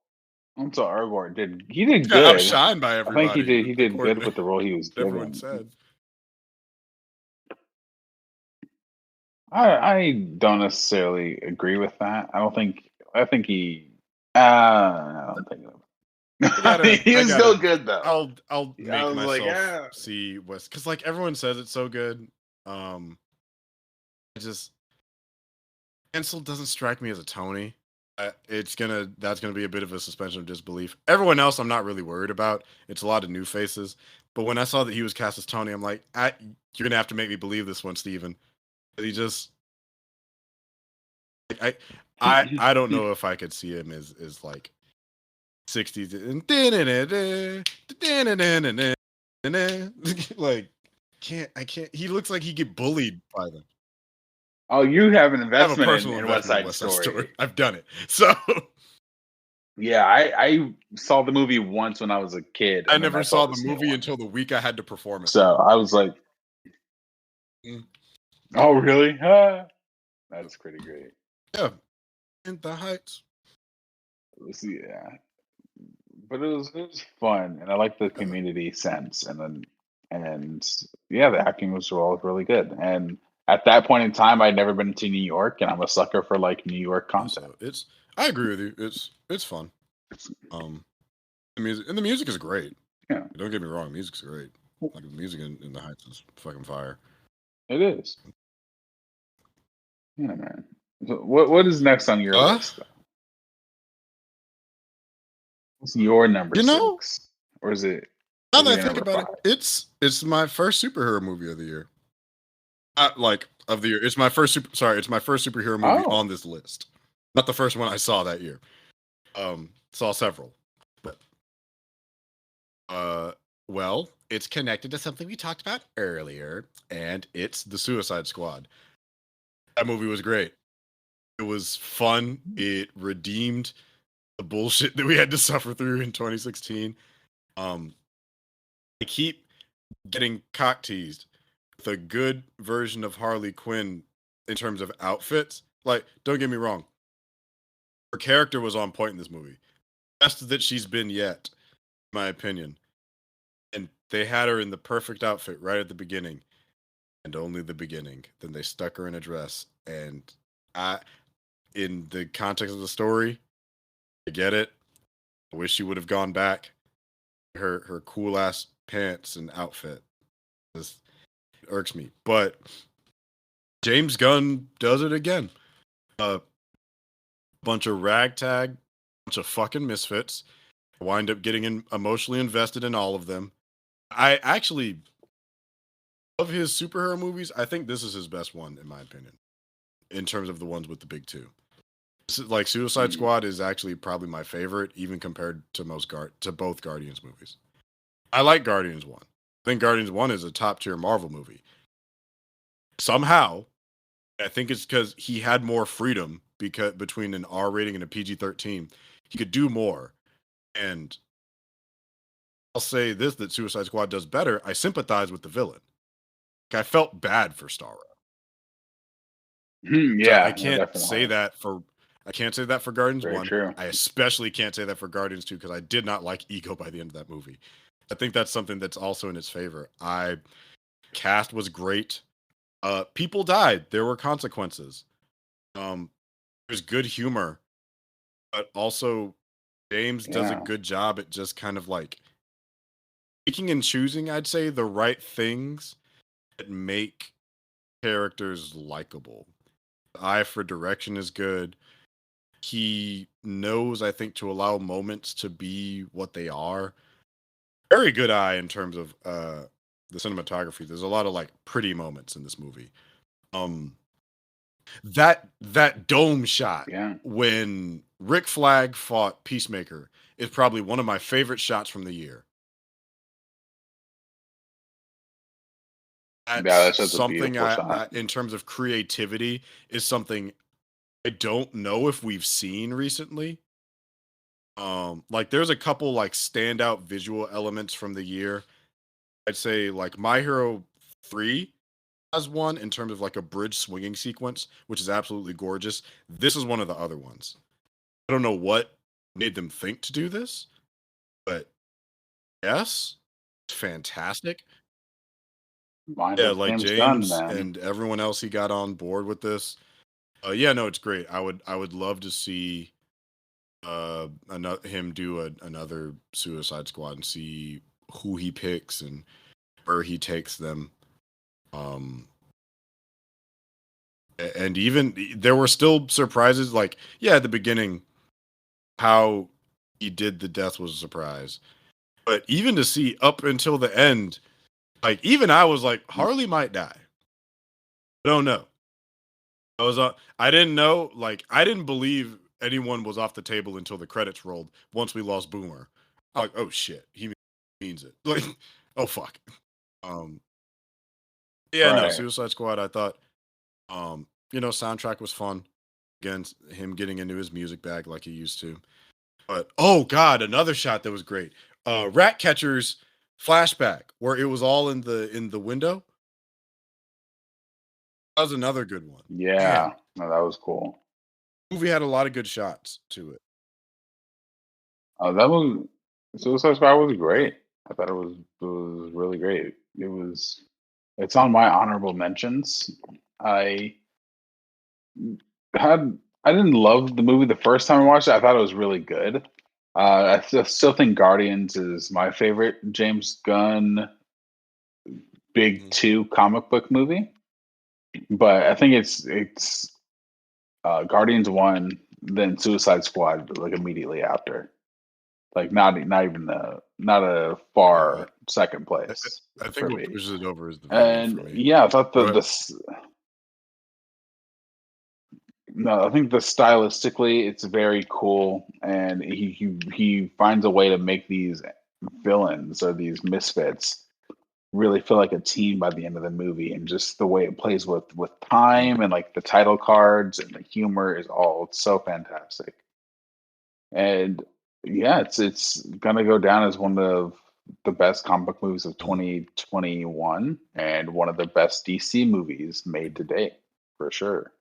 Elgort did Got good. outshined by I think everybody, he did according good to with the role he was everyone given. said. I don't necessarily agree with that. I think he I don't think he I was still gotta. good though. I'll I make was like, myself see West because like everyone says it's so good. I just Ansel doesn't strike me as a Tony. That's gonna be a bit of a suspension of disbelief. Everyone else, I'm not really worried about. It's a lot of new faces, but when I saw that he was cast as Tony, I'm like, you're gonna have to make me believe this one, Steven. He just, I don't know if I could see him as like 60s and like I can't. He looks like he get bullied by them. oh, you have an I have a investment personal in West investment in Side West Side Story. Story. I've done it. So Yeah, I saw the movie once when I was a kid, I and then I never saw saw the this new movie one. until the week I had to perform it. So I was like, Mm. "Oh, really? That's pretty great." Yeah, In the Heights. Yeah, but it was fun, and I like the Yeah. community sense, and yeah, the acting was all really good. And at that point in time, I'd never been to New York, and I'm a sucker for like New York content. So I agree with you. It's fun. Um, the music is great. Yeah, Don't get me wrong, the music's great. Like the music in the Heights is fucking fire. it is. Yeah, man. So what is next on your Uh, list? What's your number you know, 6, or now is it that I your think number about 5? it, it's my first superhero movie of the year. Like of the year. It's my first superhero movie Oh, on this list. Not the first one I saw that year. Saw several. But well, it's connected to something we talked about earlier, and it's The Suicide Squad. That movie was great. It was fun. It redeemed the bullshit that we had to suffer through in 2016. Um, I keep getting cock teased with a good version of Harley Quinn in terms of outfits. Like, don't get me wrong, her character was on point in this movie. Best that she's been yet, in my opinion. And they had her in the perfect outfit right at the beginning, and only the beginning. Then they stuck her in a dress, and I, in the context of the story, I get it. I wish she would have gone back. Her cool ass pants and outfit just irks me. But James Gunn does it again. Bunch of ragtag, bunch of fucking misfits. Wind up getting emotionally invested in all of them. I actually of his superhero movies, I think this is his best one, in my opinion, in terms of the ones with the big two. Like Suicide Squad is actually probably my favorite, even compared to both Guardians movies. I like Guardians 1. I think Guardians 1 is a top tier Marvel movie. Somehow, I think it's because he had more freedom because between an R rating and a PG-13, he could do more. And I'll say this, that Suicide Squad does better. I sympathize with the villain. Like, I felt bad for Starro. So I can't say that for Guardians Very 1. true. I especially can't say that for Guardians 2 because I did not like Ego by the end of that movie. I think that's something that's also in its favor. Cast was great. People died. There were consequences. There's good humor, but also James does a good job at just kind of like picking and choosing, I'd say, the right things that make characters likable. The eye for direction is good. He knows, I think, to allow moments to be what they are. Very good eye in terms of the cinematography. There's a lot of like pretty moments in this movie. That dome shot when Rick Flag fought Peacemaker is probably one of my favorite shots from the year. That's something I, in terms of creativity, is something I don't know if we've seen recently. Like there's a couple like standout visual elements from the year. I'd say like My Hero 3 has one in terms of like a bridge swinging sequence, which is absolutely gorgeous. This is one of the other ones. I don't know what made them think to do this, but yes, it's fantastic. Yeah, like James and everyone else he got on board with this. Yeah, no, it's great. I would love to see him do another Suicide Squad and see who he picks and where he takes them. And even there were still surprises. Like, yeah, at the beginning, how he did the death was a surprise. But even to see up until the end, like even I was like, Harley might die. I don't know. I didn't know. Like, I didn't believe anyone was off the table until the credits rolled. Once we lost Boomer, I'm like, oh shit, he means it. Like, oh fuck. Yeah, no, Suicide Squad. I thought, soundtrack was fun. Again, him getting into his music bag like he used to. But oh god, another shot that was great. Ratcatcher's flashback where it was all in the window. That was another good one. Yeah, no, that was cool. The movie had a lot of good shots to it. That was Suicide Squad was great. I thought it was really great. It's on my honorable mentions. I didn't love the movie the first time I watched it. I thought it was really good. I still think Guardians is my favorite James Gunn big two comic book movie. But I think it's Guardians 1, then Suicide Squad like immediately after. Like not even not a far second place. I think what pushes it over is the villain for me. Yeah, I thought I think the stylistically it's very cool, and he finds a way to make these villains or these misfits really feel like a team by the end of the movie, and just the way it plays with time and like the title cards and the humor is all so fantastic. And yeah, it's gonna go down as one of the best comic book movies of 2021 and one of the best DC movies made to date for sure.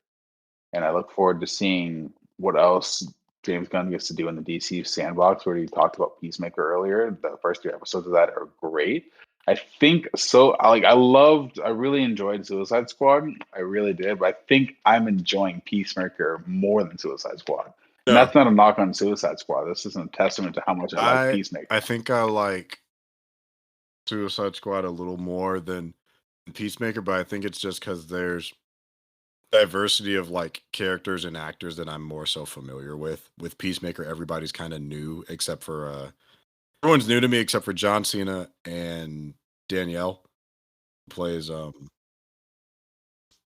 And I look forward to seeing what else James Gunn gets to do in the DC sandbox. Where he talked about Peacemaker earlier. The first 3 episodes of that are great. I think so. I really enjoyed Suicide Squad. I really did, but I think I'm enjoying Peacemaker more than Suicide Squad. And that's not a knock on Suicide Squad. This is a testament to how much I like Peacemaker. I think I like Suicide Squad a little more than Peacemaker, but I think it's just because there's diversity of like characters and actors that I'm more so familiar with. With Peacemaker, everybody's kind of new except for everyone's new to me except for John Cena and Danielle, who plays I'm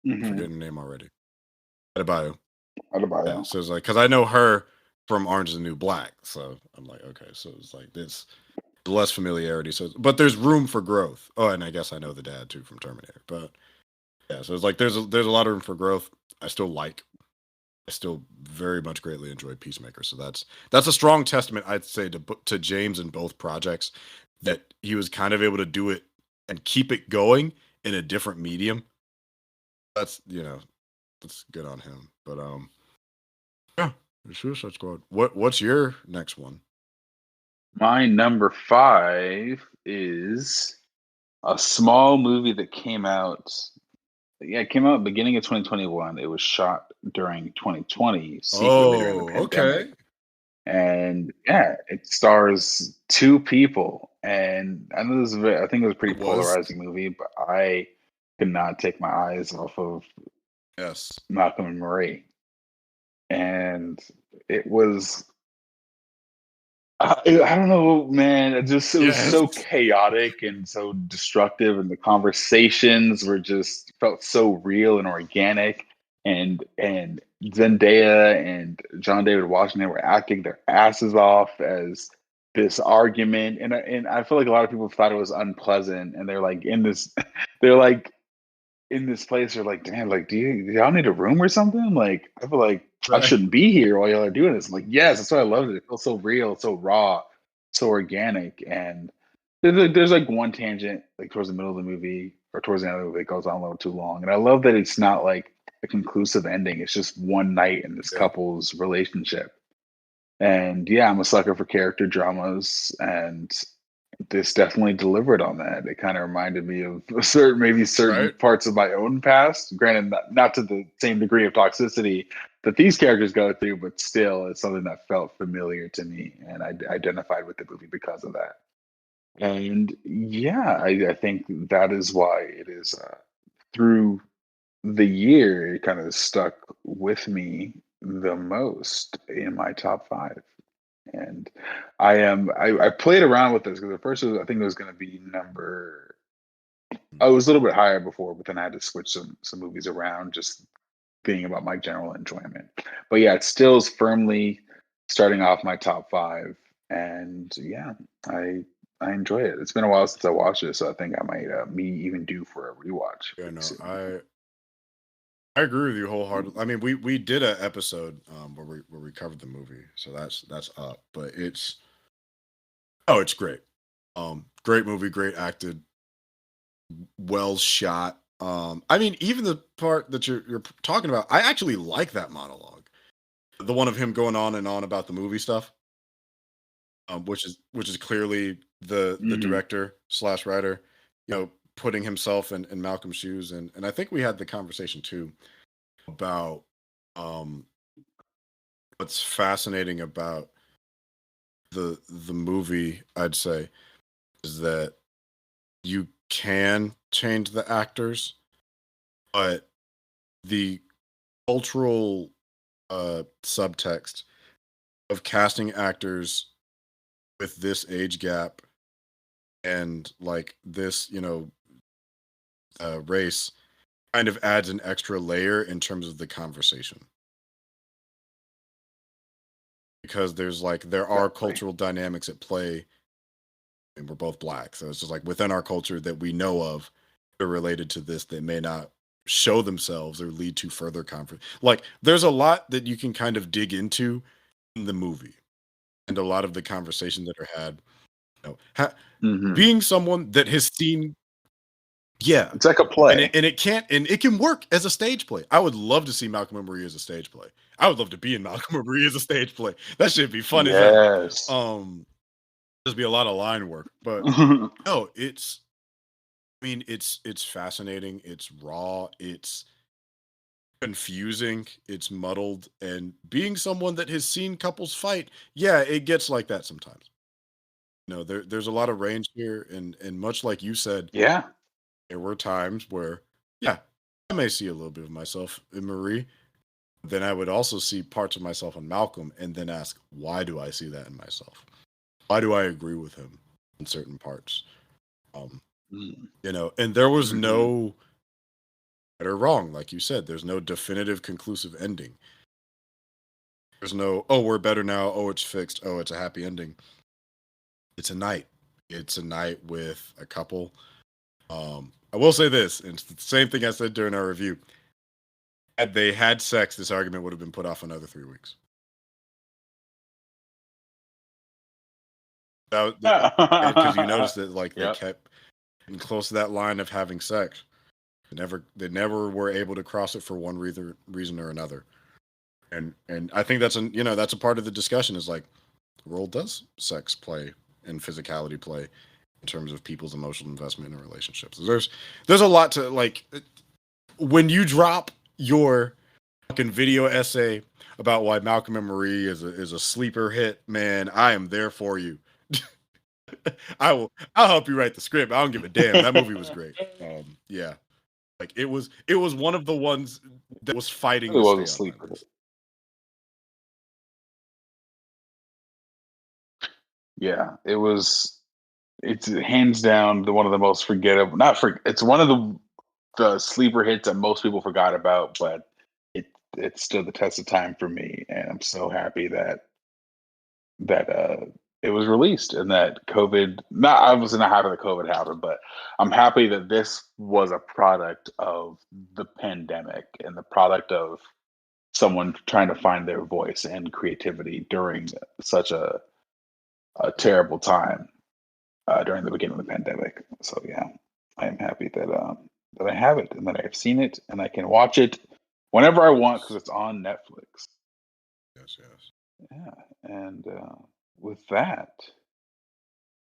Mm-hmm. forgetting her name already. Adebayo. Yeah, Adebayo. so it's like because I know her from Orange is the New Black, so I'm like, okay, so it's like this less familiarity. So, but there's room for growth. Oh, and I guess I know the dad too from Terminator. But yeah, so it's like there's a lot of room for growth. I still very much greatly enjoy Peacemaker. So that's a strong testament, I'd say, to James in both projects, that he was kind of able to do it and keep it going in a different medium. That's that's good on him. But yeah, the Suicide Squad. What's your next one? My number 5 is a small movie that came out. Yeah, it came out beginning of 2021. It was shot during 2020, secretly during the Oh, pandemic. okay. And yeah, it stars two people. And I know I think it was a pretty It was. polarizing movie, but I could not take my eyes off of Yes. Malcolm and Marie. And it was I don't know, man. It was Yes. so chaotic and so destructive, and the conversations were just felt so real and organic. And Zendaya and John David Washington were acting their asses off as this argument, and I feel like a lot of people thought it was unpleasant, and they're like in this, they're like in this place are like, damn, like, do y'all need a room or something? Like, I feel like I Right. shouldn't be here while y'all are doing this. I'm like, yes, that's why I loved it. It feels so real, so raw, so organic. And there's like one tangent, like towards the middle of the movie or towards the end of the movie, it goes on a little too long. And I love that it's not like a conclusive ending. It's just one night in this Yeah. couple's relationship. And yeah, I'm a sucker for character dramas, and this definitely delivered on that. It kind of reminded me of certain Right. parts of my own past. Granted, not to the same degree of toxicity that these characters go through, but still, it's something that felt familiar to me, and I identified with the movie because of that. And yeah, I think that is why it is through the year, it kind of stuck with me the most in my top 5. And I played around with this because at first I think it was going to be number. I was a little bit higher before, but then I had to switch some movies around, just being about my general enjoyment. But yeah, it still is firmly starting off my top 5, and yeah, I enjoy it. It's been a while since I watched it, so I think I might me even due for a rewatch Yeah, pretty no, soon. I agree with you wholeheartedly. I mean, we did an episode where we covered the movie, so that's up. But it's great. Great movie, great acted, well shot. I mean, even the part that you're talking about, I actually like that monologue. The one of him going on and on about the movie stuff, which is clearly the Hmm. director slash writer, putting himself in Malcolm's shoes, and I think we had the conversation too about um what's fascinating about the movie, I'd say, is that you can change the actors, but the cultural subtext of casting actors with this age gap and like this, race kind of adds an extra layer in terms of the conversation, because there are Exactly. cultural dynamics at play, and we're both black, so it's just like within our culture that we know of, are related to this, that may not show themselves or lead to further conflict. Like there's a lot that you can kind of dig into in the movie, and a lot of the conversations that are had, Hmm. being someone that has seen, yeah, It's like a and play. it can work as a stage play. I would love to see Malcolm and Marie as a stage play. I would love to be in Malcolm and Marie as a stage play. That should be fun as hell. Yes. Um, there's be a lot of line work, but no, I mean, it's fascinating. It's raw. It's confusing. It's muddled. And being someone that has seen couples fight, yeah, it gets like that sometimes. There's a lot of range here, and much like you said, Yeah. there were times where, yeah, I may see a little bit of myself in Marie. Then I would also see parts of myself in Malcolm and then ask, why do I see that in myself? Why do I agree with him in certain parts? And there was no right or wrong, like you said. There's no definitive, conclusive ending. There's no, oh, we're better now. Oh, it's fixed. Oh, it's a happy ending. It's a night. It's a night with a couple. I will say this, and it's the same thing I said during our review. Had they had sex, this argument would have been put off another 3 weeks. Because you noticed that they kept getting close to that line of having sex. They never were able to cross it for one reason or another. And I think that's a part of the discussion is like, the role does sex play and physicality play in terms of people's emotional investment in relationships. There's a lot to like when you drop your fucking video essay about why Malcolm and Marie is a sleeper hit, man, I am there for you. I'll help you write the script. I don't give a damn. That movie was great. Yeah. Like it was one of the ones that was fighting to stay on my list. Yeah, it's hands down one of the most forgettable. It's one of the sleeper hits that most people forgot about, but it stood the test of time for me, and I'm so happy that it was released and that COVID. Not I was not happy that COVID happened, but I'm happy that this was a product of the pandemic and the product of someone trying to find their voice and creativity during such a terrible time during the beginning of the pandemic. So yeah, I am happy that I have it and that I've seen it and I can watch it whenever I want because it's on Netflix. Yes. Yeah, and with that,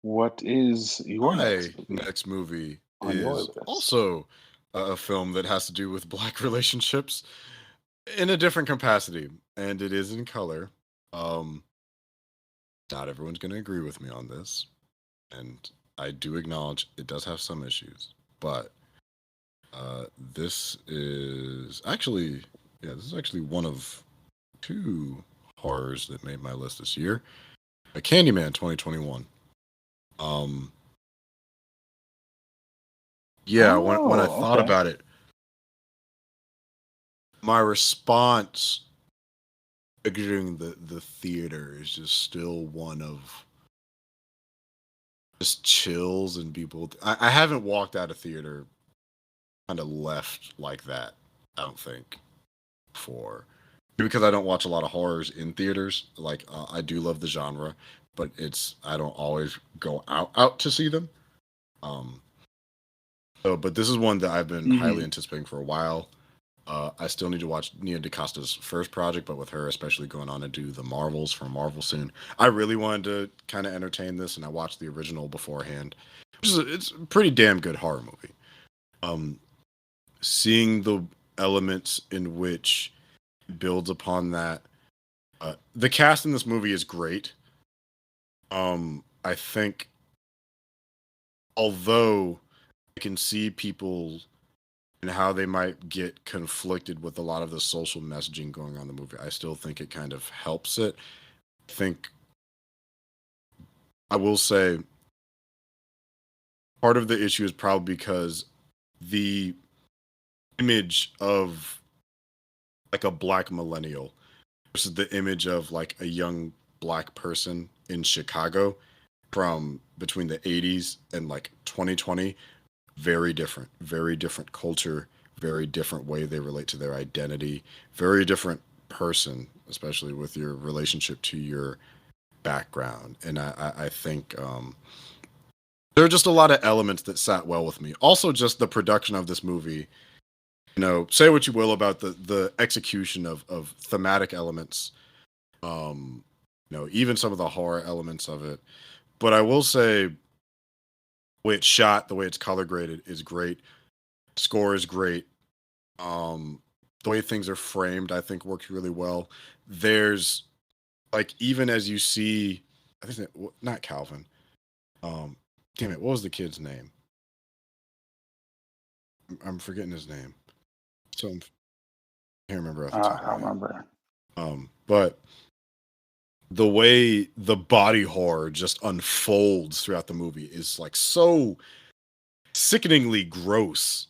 what is your next movie is also a film that has to do with Black relationships in a different capacity, and it is in color. Not everyone's going to agree with me on this, and I do acknowledge it does have some issues, but this is actually one of 2 horrors that made my list this year. Candyman 2021. When I thought about it, my response exiting the theater is just still one of just chills and people. I haven't walked out of theater kind of left like that, I don't think, because I don't watch a lot of horrors in theaters. Like I do love the genre, but I don't always go out to see them. But this is one that I've been highly anticipating for a while. I still need to watch Nia DaCosta's first project, but with her especially going on to do the Marvels from Marvel soon, I really wanted to kind of entertain this, and I watched the original beforehand. It's a pretty damn good horror movie. Seeing the elements in which it builds upon that. The cast in this movie is great. I think, although I can see people and how they might get conflicted with a lot of the social messaging going on in the movie, I still think it kind of helps it. I will say part of the issue is probably because the image of like a Black millennial versus the image of like a young Black person in Chicago from between the 80s and like 2020, very different culture, very different way they relate to their identity, very different person, especially with your relationship to your background. And I think there are just a lot of elements that sat well with me. Also, just the production of this movie. Say what you will about the execution of thematic elements, even some of the horror elements of it. But I will say, the way it's shot, the way it's color graded is great. Score is great. The way things are framed, I think, works really well. There's like, even as you see, I think not Calvin. Damn it, what was the kid's name? I'm forgetting his name. So I can't remember off the I top. don't remember. But the way the body horror just unfolds throughout the movie is like so sickeningly gross.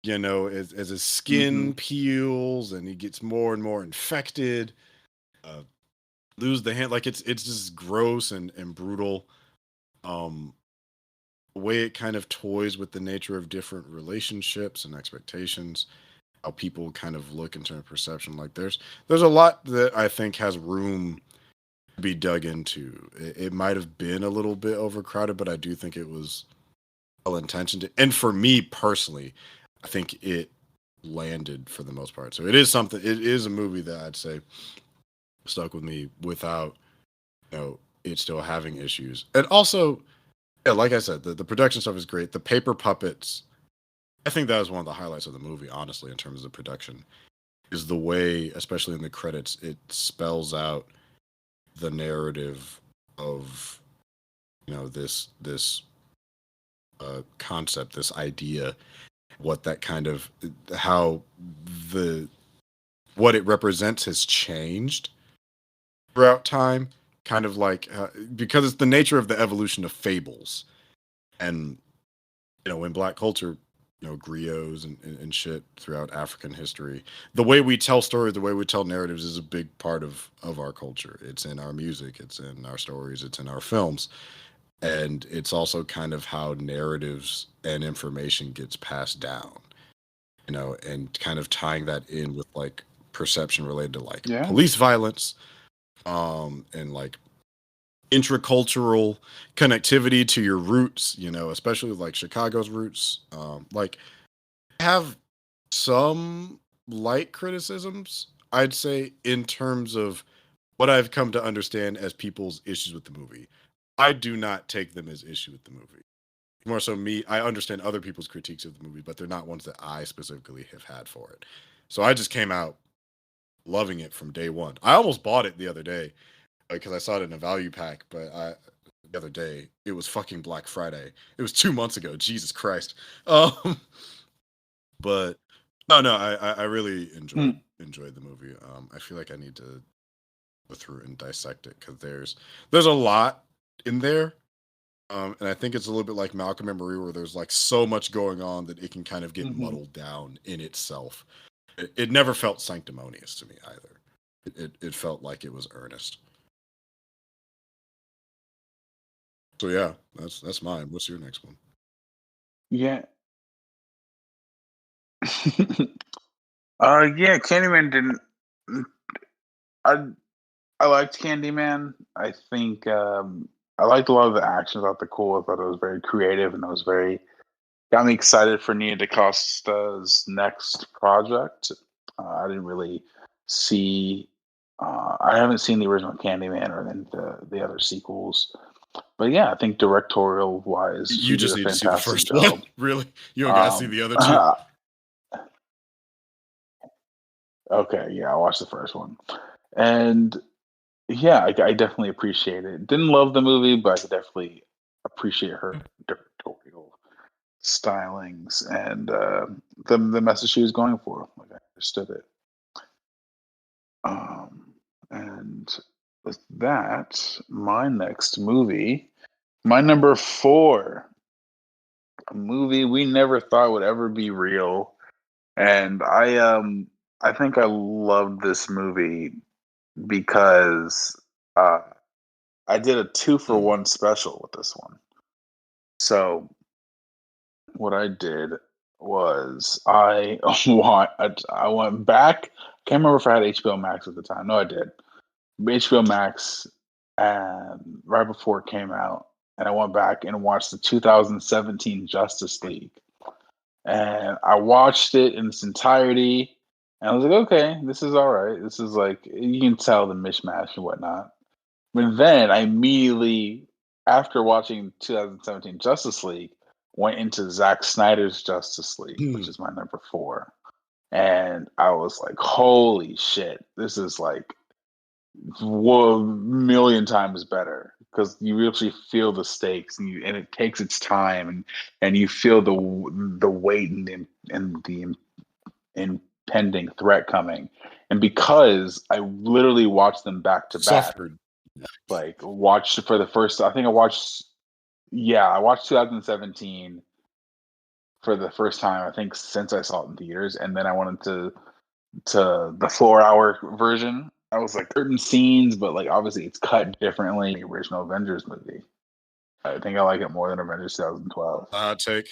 You know, as his skin peels and he gets more and more infected, lose the hand, like it's just gross and brutal. The way it kind of toys with the nature of different relationships and expectations, how people kind of look in terms of perception. Like there's a lot that I think has room to be dug into. It might have been a little bit overcrowded, but I do think it was well intentioned. And for me personally, I think it landed for the most part. So it is something. It is a movie that I'd say stuck with me without, it still having issues. And also, yeah, like I said, the production stuff is great. The paper puppets, I think that was one of the highlights of the movie, honestly, in terms of the production, is the way, especially in the credits, it spells out the narrative of, this concept, this idea, what that kind of, how what it represents has changed throughout time, kind of like, because it's the nature of the evolution of fables. And, in Black culture, griots and shit throughout African history, the way we tell stories, the way we tell narratives is a big part of our culture. It's in our music, it's in our stories, it's in our films. And it's also kind of how narratives and information gets passed down, and kind of tying that in with like perception related to like police violence, and like intracultural connectivity to your roots, especially like Chicago's roots. Like I have some light criticisms, I'd say, in terms of what I've come to understand as people's issues with the movie. I do not take them as issue with the movie. More so me, I understand other people's critiques of the movie, but they're not ones that I specifically have had for it. So I just came out loving it from day one. I almost bought it the other day because I saw it in a value pack, but the other day it was fucking Black Friday. It was 2 months ago. Jesus Christ. But no, I really enjoyed the movie. I feel like I need to go through and dissect it because there's a lot in there. And I think it's a little bit like Malcolm and Marie, where there's like so much going on that it can kind of get muddled down in itself. It never felt sanctimonious to me either. It felt like it was earnest. So yeah, that's mine. What's your next one? Yeah. Yeah, Candyman didn't. I liked Candyman. I think I liked a lot of the actions. I thought the cool. I thought it was very creative, and it was got me excited for Nia DaCosta's next project. I didn't really see. I haven't seen the original Candyman or then the other sequels. But yeah, I think directorial wise, You just did a need to see the fantastic first job. one. Really? You don't gotta see the other two. Okay, yeah, I watched the first one. And yeah, I definitely appreciate it. Didn't love the movie, but I could definitely appreciate her directorial stylings and the message she was going for. Like I understood it. And with that, my next movie, my number 4, a movie we never thought would ever be real, and I think I loved this movie because I did a 2-for-1 special with this one. So what I did was I went back. Can't remember if I had HBO Max at the time. No, I did. HBO Max, and right before it came out, and I went back and watched the 2017 Justice League, and I watched it in its entirety. And I was like, okay, this is all right. This is like you can tell the mishmash and whatnot. But then I immediately, after watching 2017 Justice League, went into Zack Snyder's Justice League, which is my number 4. And I was like, holy shit, this is like a million times better. because you actually feel the stakes, and it takes its time, and you feel the weight and the impending threat coming. And because I literally watched them back to back, Suffered. like watched for the first. I think I watched 2017 for the first time, I think, since I saw it in theaters, and then I went to the 4-hour version. I was like certain scenes, but like obviously it's cut differently. The original Avengers movie. I think I like it more than Avengers 2012. Hot take.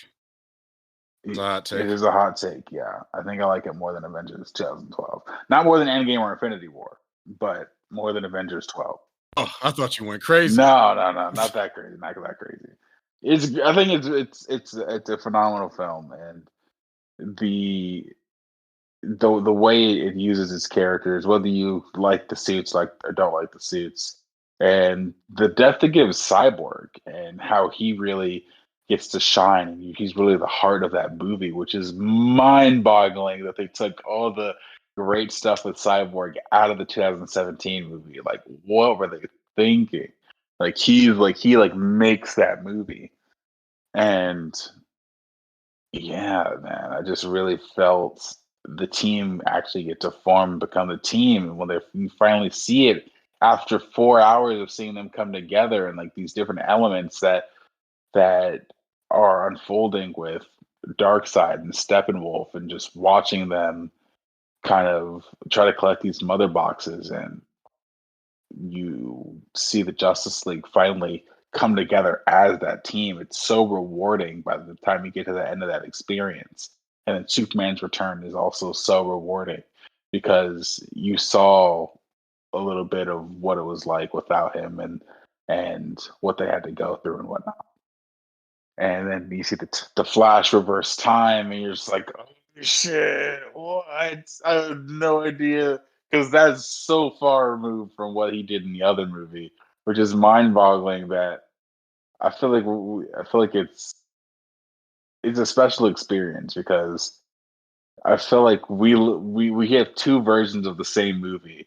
It's a hot take. It is a hot take, yeah. I think I like it more than Avengers 2012. Not more than Endgame or Infinity War, but more than Avengers 12. Oh, I thought you went crazy. No, not that crazy. Not that crazy. I think it's a phenomenal film, and the way it uses its characters, whether you like the suits or don't like the suits, and the depth it gives Cyborg and how he really gets to shine, and he's really the heart of that movie, which is mind-boggling that they took all the great stuff with Cyborg out of the 2017 movie. Like, what were they thinking? Like he makes that movie, and yeah, man, I just really felt the team actually get to form and become the team. And when you finally see it after 4 hours of seeing them come together, and like these different elements that are unfolding with Darkseid and Steppenwolf, and just watching them kind of try to collect these mother boxes, and you see the Justice League finally come together as that team. It's so rewarding by the time you get to the end of that experience. And then Superman's return is also so rewarding because you saw a little bit of what it was like without him, and what they had to go through and whatnot. And then you see the Flash reverse time, and you're just like, oh shit, what? I have no idea, because that's so far removed from what he did in the other movie, which is mind-boggling. That I feel like it's a special experience, because I feel like we have two versions of the same movie,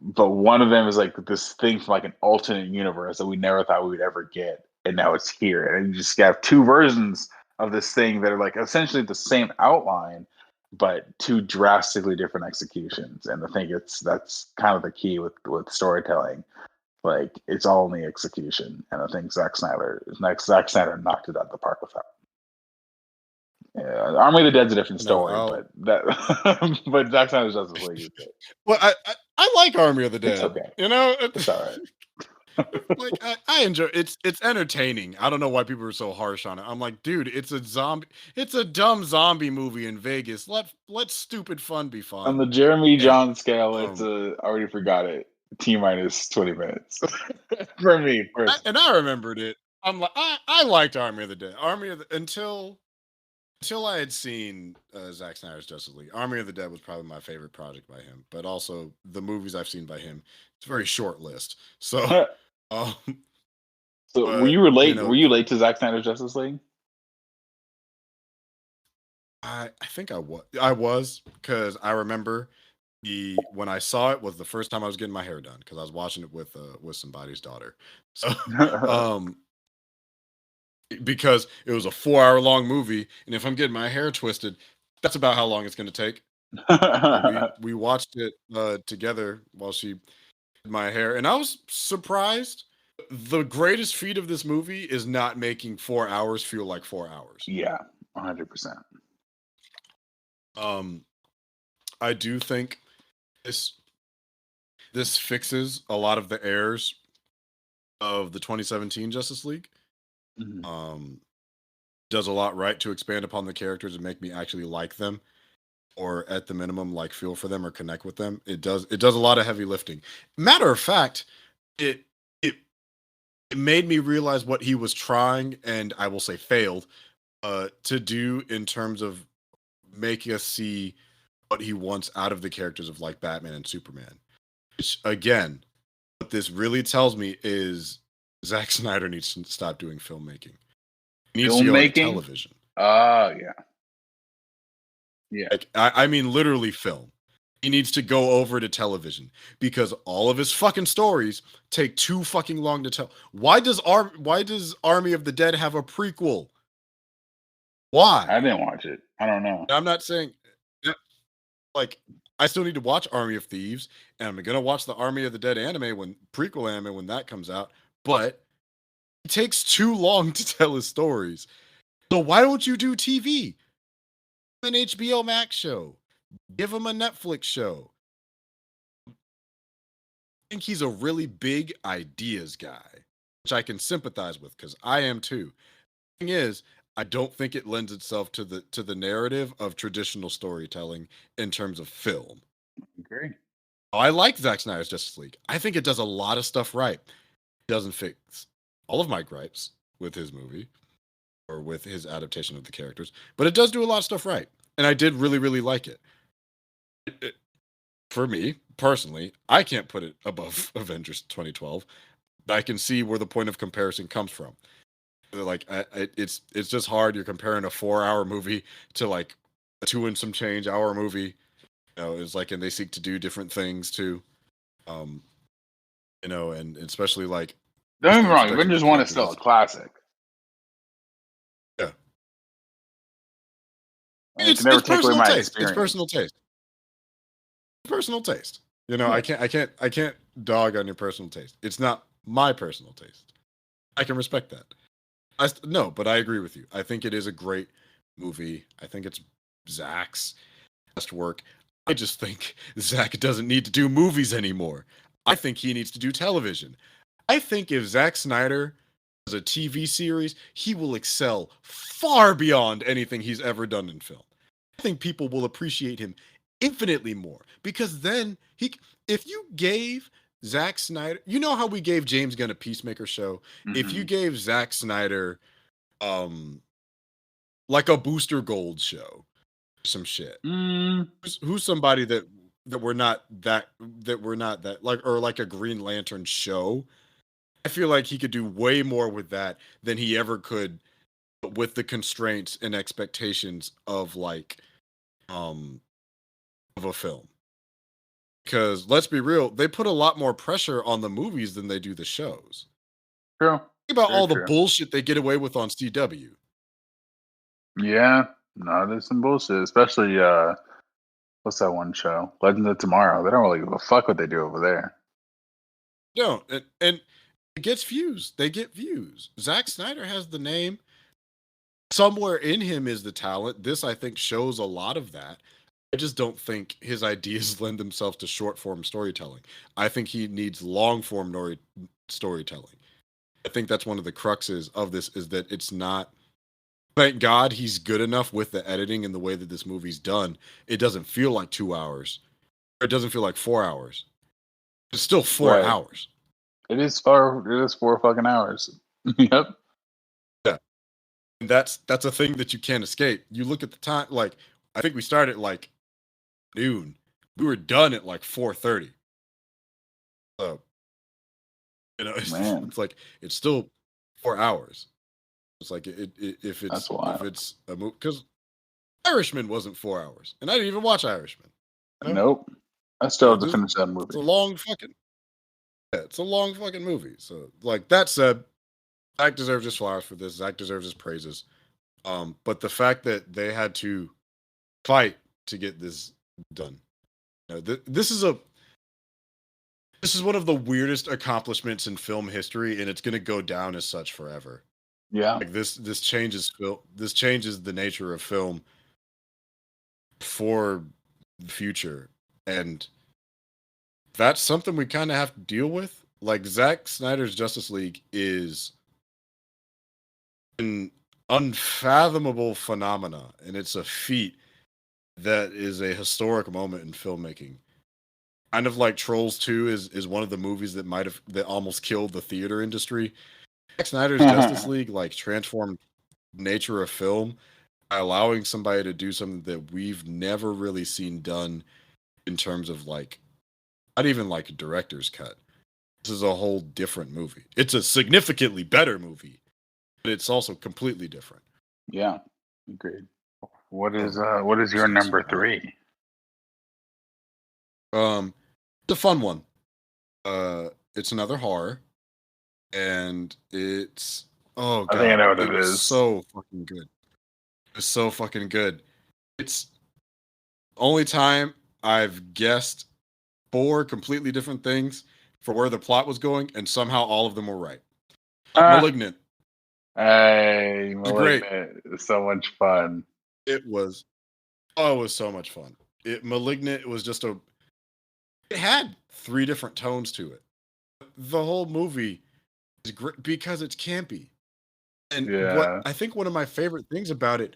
but one of them is like this thing from like an alternate universe that we never thought we would ever get, and now it's here. And you just have two versions of this thing that are like essentially the same outline, but two drastically different executions. And I think that's kind of the key with storytelling. Like, it's all in the execution, and I think Zack Snyder knocked it out of the park with that. Yeah, Army of the Dead's a different story, but but Zack Snyder's Justice League is good. Well, I like Army of the Dead. It's okay. You know, it's all right. Like, I enjoy it's entertaining. I don't know why people are so harsh on it. I'm like, dude, it's a dumb zombie movie in Vegas. Let stupid fun be fun. On the Jeremy John scale, it's I already forgot it. T-minus 20 minutes for me. I remembered it. I'm like, I liked Army of the Dead. Until I had seen Zack Snyder's Justice League. Army of the Dead was probably my favorite project by him, but also the movies I've seen by him. It's a very short list. So, so were you late? Were you late to Zack Snyder's Justice League? I think I was, because I remember when I saw it was the first time I was getting my hair done, because I was watching it with somebody's daughter. So, because it was a 4-hour long movie, and if I'm getting my hair twisted, that's about how long it's going to take. we watched it together while she did my hair, and I was surprised. The greatest feat of this movie is not making 4 hours feel like 4 hours. Yeah, 100%. I do think this fixes a lot of the errors of the 2017 Justice League. Mm-hmm. Does a lot right to expand upon the characters and make me actually like them, or at the minimum, like, feel for them or connect with them. It does a lot of heavy lifting. Matter of fact, it made me realize what he was trying, and I will say failed, to do in terms of making us see what he wants out of the characters of like Batman and Superman. Which, again, what this really tells me is Zack Snyder needs to stop doing filmmaking. He needs to go into television. Oh, yeah. Yeah. Like, I mean literally film. He needs to go over to television because all of his fucking stories take too fucking long to tell. Why does Army of the Dead have a prequel? Why? I didn't watch it. I don't know. I'm not saying like I still need to watch Army of Thieves, and I'm gonna watch the Army of the Dead prequel anime when that comes out. But it takes too long to tell his stories. So why don't you do TV? An HBO Max show. Give him a Netflix show. I think he's a really big ideas guy, which I can sympathize with because I am too. The thing is, I don't think it lends itself to the narrative of traditional storytelling in terms of film. Agree. I like Zack Snyder's Justice League. I think it does a lot of stuff right. It doesn't fix all of my gripes with his movie or with his adaptation of the characters, but it does do a lot of stuff right. And I did really, really like it. For me, personally, I can't put it above Avengers 2012, but I can see where the point of comparison comes from. Like, it's just hard. You're comparing a 4-hour movie to like a 2 and some change hour movie. It's like, and they seek to do different things too. And especially like, don't get me wrong, Avengers 1 is still a classic. Yeah. It's personal taste. It's personal taste. Personal taste. Yeah. I can't dog on your personal taste. It's not my personal taste. I can respect that. No, but I agree with you. I think it is a great movie. I think it's Zack's best work. I just think Zack doesn't need to do movies anymore. I think he needs to do television. I think if Zack Snyder does a TV series, he will excel far beyond anything he's ever done in film. I think people will appreciate him infinitely more because then if you gave Zack Snyder, you know how we gave James Gunn a Peacemaker show? Mm-hmm. If you gave Zack Snyder like a Booster Gold show, some shit. Who's somebody that we're not that like, or like a Green Lantern show? I feel like he could do way more with that than he ever could with the constraints and expectations of like of a film. Because let's be real, they put a lot more pressure on the movies than they do the shows. True. Think about all the bullshit they get away with on CW. Yeah, no, there's some bullshit, especially what's that one show? Legends of Tomorrow. They don't really give a fuck what they do over there. No, and it gets views. They get views. Zack Snyder has the name. Somewhere in him is the talent. This, I think, shows a lot of that. I just don't think his ideas lend themselves to short form storytelling. I think he needs long form storytelling. I think that's one of the cruxes of this is that it's not. Thank God he's good enough with the editing and the way that this movie's done. It doesn't feel like 2 hours. Or it doesn't feel like 4 hours. It's still 4 hours. It is 4 fucking hours. Yep. Yeah. And that's a thing that you can't escape. You look at the time, like, I think we started like noon. We were done at like 4:30. So, it's like, it's still 4 hours. It's like if it's a movie, because Irishman wasn't 4 hours, and I didn't even watch Irishman. Nope, I still have to finish that movie. It's a long fucking movie. So, like that said, Zach deserves his flowers for this. Zach deserves his praises. But the fact that they had to fight to get this done, this is one of the weirdest accomplishments in film history, and it's going to go down as such forever. Yeah, like this changes film. This changes the nature of film for the future, and that's something we kind of have to deal with. Like Zack Snyder's Justice League is an unfathomable phenomena, and it's a feat that is a historic moment in filmmaking. Kind of like Trolls 2 is one of the movies that almost killed the theater industry. Zack Snyder's Justice League like transformed nature of film by allowing somebody to do something that we've never really seen done in terms of like not even like a director's cut. This is a whole different movie. It's a significantly better movie, but it's also completely different. Yeah, agreed. What is your number 3? It's a fun one. It's another horror, and it's oh I think I god, know what it it was is. so fucking good. It was so fucking good. It's only time I've guessed four completely different things for where the plot was going, and somehow all of them were right. Ah, Malignant. hey, It's great. Malignant is so much fun. It was. Oh, it was so much fun. Malignant was just a. It had three different tones to it. The whole movie is great because it's campy. And what Yeah. I think one of my favorite things about it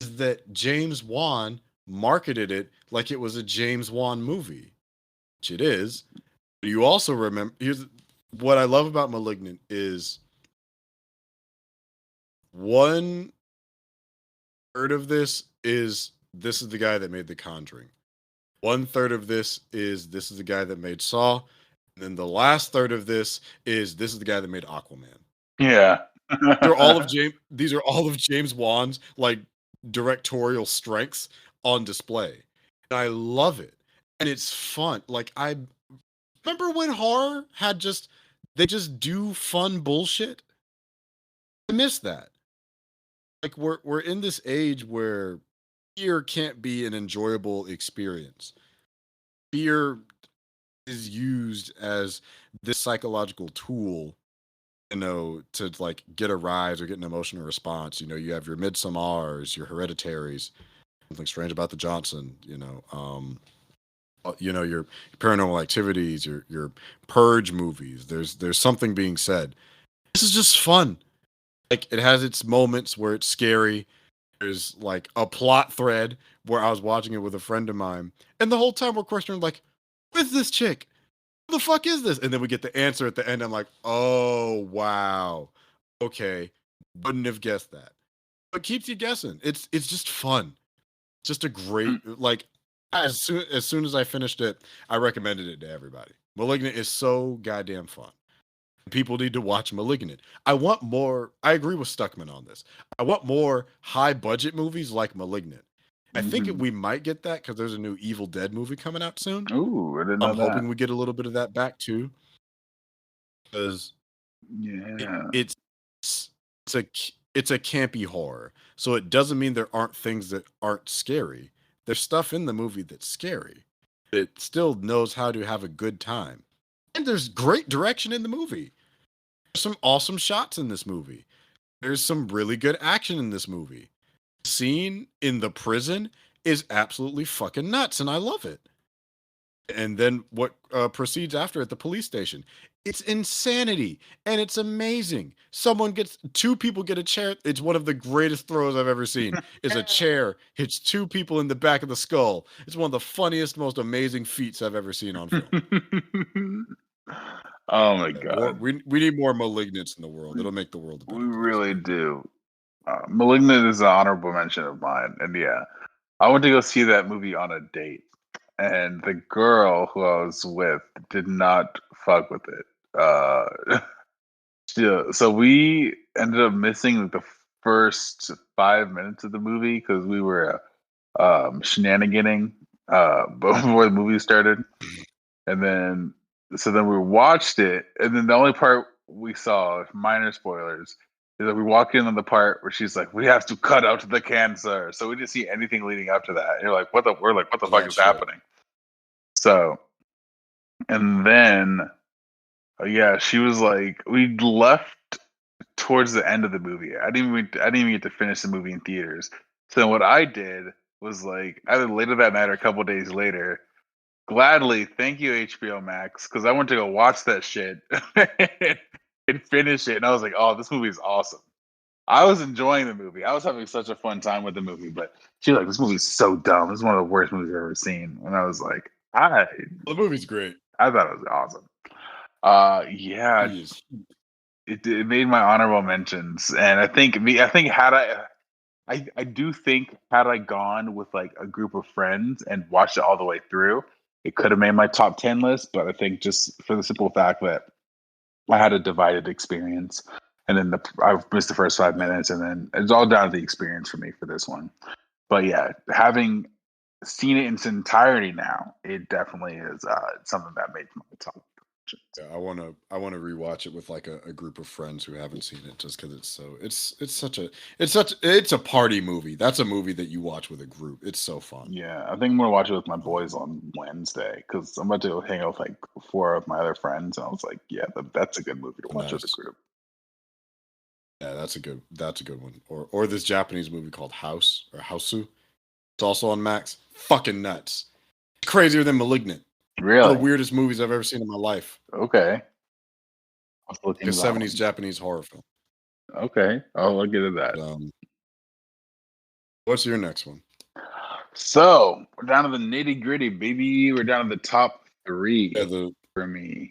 is that James Wan marketed it like it was a James Wan movie, which it is. You also remember here's what I love about Malignant is 1/3 of this is the guy that made The Conjuring. 1/3 of this is the guy that made Saw. And then the last third of this is the guy that made Aquaman. Yeah. These are all of James Wan's like directorial strengths on display. And I love it. And it's fun. Like I remember when horror had just they just do fun bullshit. I miss that. Like we're in this age where fear can't be an enjoyable experience. Fear is used as this psychological tool, to like get a rise or get an emotional response. You have your Midsommars, your Hereditaries, Something Strange About the Johnson, your Paranormal Activities, your Purge movies. There's something being said. This is just fun. Like it has its moments where it's scary. There's like a plot thread where I was watching it with a friend of mine, and the whole time we're questioning like, who is this chick? Who the fuck is this? And then we get the answer at the end. I'm like, oh wow, okay, wouldn't have guessed that. But keeps you guessing. It's just fun. Just a great like. As soon as I finished it, I recommended it to everybody. Malignant is so goddamn fun. People need to watch Malignant. I agree with Stuckman on this. I want more high budget movies like Malignant. I think Mhm. we might get that because there's a new Evil Dead movie coming out soon. Ooh, I didn't know I'm that. hoping we get a little bit of that back too, because Yeah. it's a it's a campy horror. So it doesn't mean there aren't things that aren't scary. There's stuff in the movie that's scary. It still knows how to have a good time, and there's great direction in the movie. There's some awesome shots in this movie. There's some really good action in this movie. The scene in the prison is absolutely fucking nuts, and I love it. And then what proceeds after at the police station? It's insanity, and it's amazing. Two people get a chair. It's one of the greatest throws I've ever seen. Is a chair hits two people in the back of the skull. It's one of the funniest, most amazing feats I've ever seen on film. Oh my More, god, we need more malignants in the world. It'll make the world a we better place. really do. Malignant is an honorable mention of mine, and yeah, I went to go see that movie on a date, and the girl who I was with did not fuck with it. So we ended up missing like the first 5 minutes of the movie because we were shenaniganing before the movie started, and then we watched it, and then the only part we saw, minor spoilers, is that we walk in on the part where she's like, "We have to cut out the cancer," so we didn't see anything leading up to that. And you're like, "What the?" We're like, "What the Oh, fuck that is shit. happening?" So, and then yeah, she was like, we left towards the end of the movie. I didn't even get to finish the movie in theaters. So what I did was like either later that night or a couple days later, gladly, thank you HBO Max, because I went to go watch that shit and finish it, and I was like, oh, this movie is awesome. I was enjoying the movie. I was having such a fun time with the movie, but she was like, this movie's so dumb. This is one of the worst movies I've ever seen. And I was like, The movie's great. I thought it was awesome. Yeah, He is. it made my honorable mentions, and I think had I do think had I gone with like a group of friends and watched it all the way through, it could have made my top 10 list. But I think just for the simple fact that I had a divided experience, and then I missed the first 5 minutes, and then it's all down to the experience for me for this one. But yeah, having seen it in its entirety now, it definitely is something that makes my top. Yeah, I wanna rewatch it with like a group of friends who haven't seen it, just because it's a party movie. That's a movie that you watch with a group. It's so fun. Yeah, I think I'm gonna watch it with my boys on Wednesday because I'm about to hang out with like 4 of my other friends, and I was like, yeah, that's a good movie to watch with a Nice. group. Yeah, that's a good one. Or this Japanese movie called House or Hausu. It's also on Max. Fucking nuts. Crazier than Malignant. One of Really? the weirdest movies I've ever seen in my life. Okay. I'll look Like a into that 70s one. Japanese horror film. Okay, I'll look into that. What's your next one? So we're down to the nitty gritty, baby. We're down to the top 3 for me.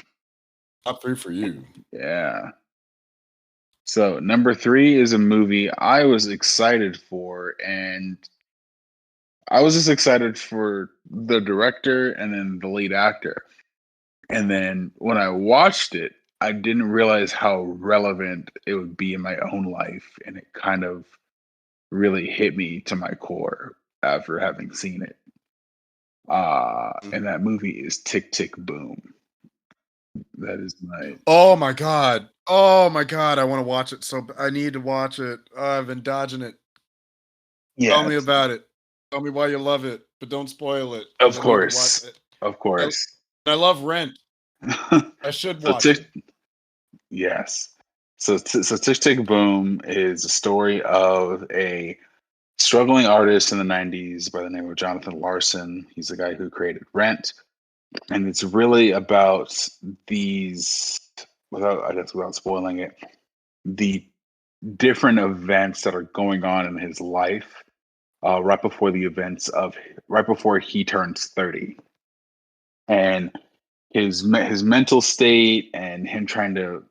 Top 3 for you. Yeah. So number 3 is a movie I was excited for, and I was just excited for the director and then the lead actor. And then when I watched it, I didn't realize how relevant it would be in my own life, and it kind of really hit me to my core after having seen it. And that movie is Tick Tick Boom. That is my. Oh my god! I want to watch it. So I need to watch it. I've been dodging it. Yeah. Tell me about it. Tell me why you love it, but don't spoil it. Of 'cause I need to course. watch it. Of course. I love Rent. I should watch it. Yes. So Tick Tick Boom is a story of a struggling artist in the 90s by the name of Jonathan Larson. He's the guy who created Rent. And it's really about these, without spoiling it, the different events that are going on in his life right before he turns 30. And his mental state and him trying to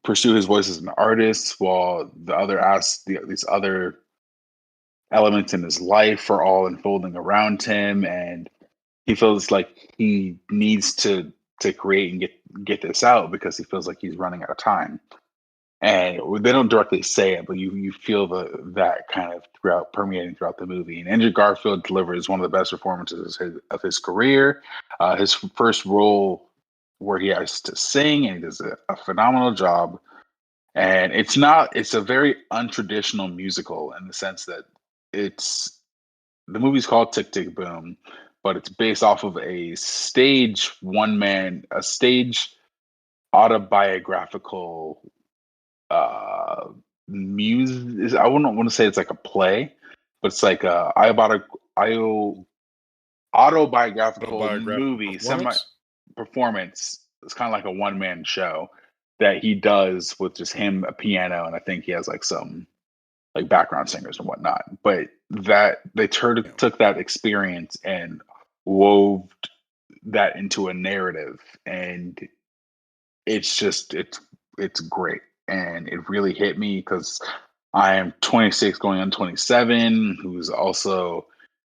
pursue his voice as an artist while these other elements in his life are all unfolding around him, and he feels like he needs to create and get this out because he feels like he's running out of time. And they don't directly say it, but you feel that kind of permeating throughout the movie. And Andrew Garfield delivers one of the best performances of his career. His first role where he has to sing, and he does a phenomenal job. And it's a very untraditional musical in the sense that the movie's called Tick Tick Boom, but it's based off of a stage autobiographical music. I wouldn't want to say it's like a play, but it's like a autobiographical movie performance. It's kind of like a one-man show that he does with just him, a piano, and I think he has like some like background singers and whatnot. But that they took that experience and wove that into a narrative, and it's great, and it really hit me because I am 26 going on 27, who's also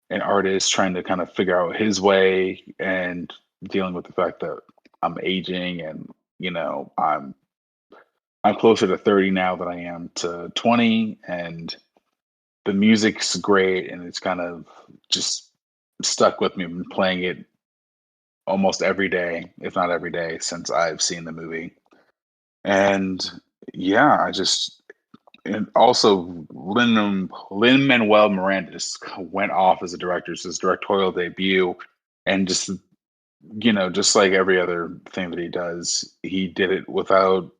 an artist trying to kind of figure out his way and dealing with the fact that I'm aging, and I'm closer to 30 now than I am to 20, and the music's great, and it's kind of just stuck with me. I've been playing it almost every day, if not every day, since I've seen the movie. And yeah, and also Lin Manuel Miranda just went off as a director. It's his directorial debut, and just like every other thing that he does, he did it without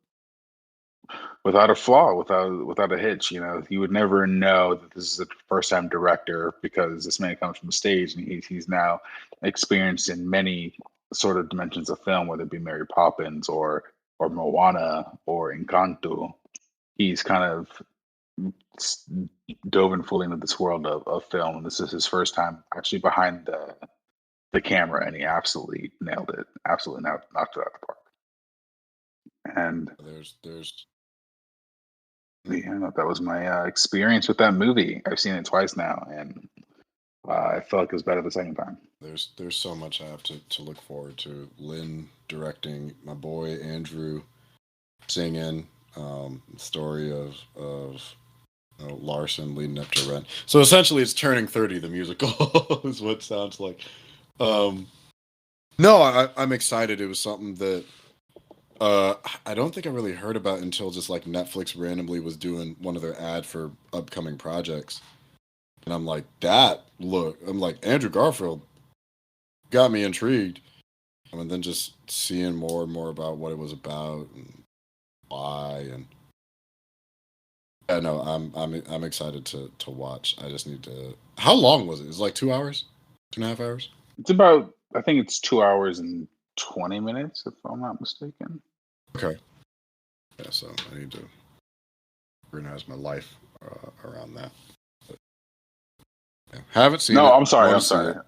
a flaw, without a hitch. You would never know that this is a first time director because this man comes from the stage, and he's now experienced in many sort of dimensions of film, whether it be Mary Poppins or Moana or Encanto. He's kind of dove in fully into this world of film, and this is his first time actually behind the camera, and he absolutely nailed it. Absolutely knocked it out of the park. And there's that was my experience with that movie. I've seen it twice now, and I felt like it was better the second time. There's so much I have to look forward to. Lynn directing, my boy Andrew singing, story of Larson leading up to Rent. So essentially, it's Turning 30, the musical, is what it sounds like. No, I'm excited. It was something that I don't think I really heard about until just like Netflix randomly was doing one of their ad for upcoming projects. And I'm like, I'm like, Andrew Garfield got me intrigued. And then just seeing more and more about what it was about and why, and yeah, no, I'm excited to watch. I just need to. How long was it? It was like 2 hours, 2.5 hours. It's about, I think it's 2 hours and 20 minutes, if I'm not mistaken. Okay. Yeah, so I need to organize my life around that. But, yeah. Haven't seen it. No, I'm sorry.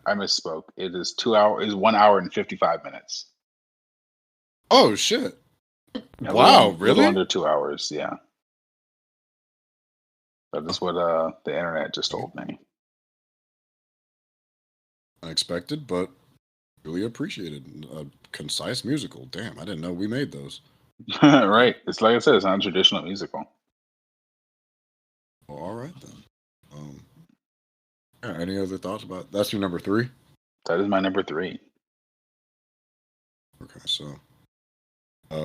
I misspoke. It is 2 hours. Is 1 hour and 55 minutes. Oh shit! Yeah, wow, a really? little under 2 hours. Yeah, that is what the internet just told me. Unexpected, but really appreciated. A concise musical. Damn, I didn't know we made those. Right. It's like I said, it's not a traditional musical. Well, all right then. Yeah, any other thoughts about that's your number 3? That is my number 3. Okay, so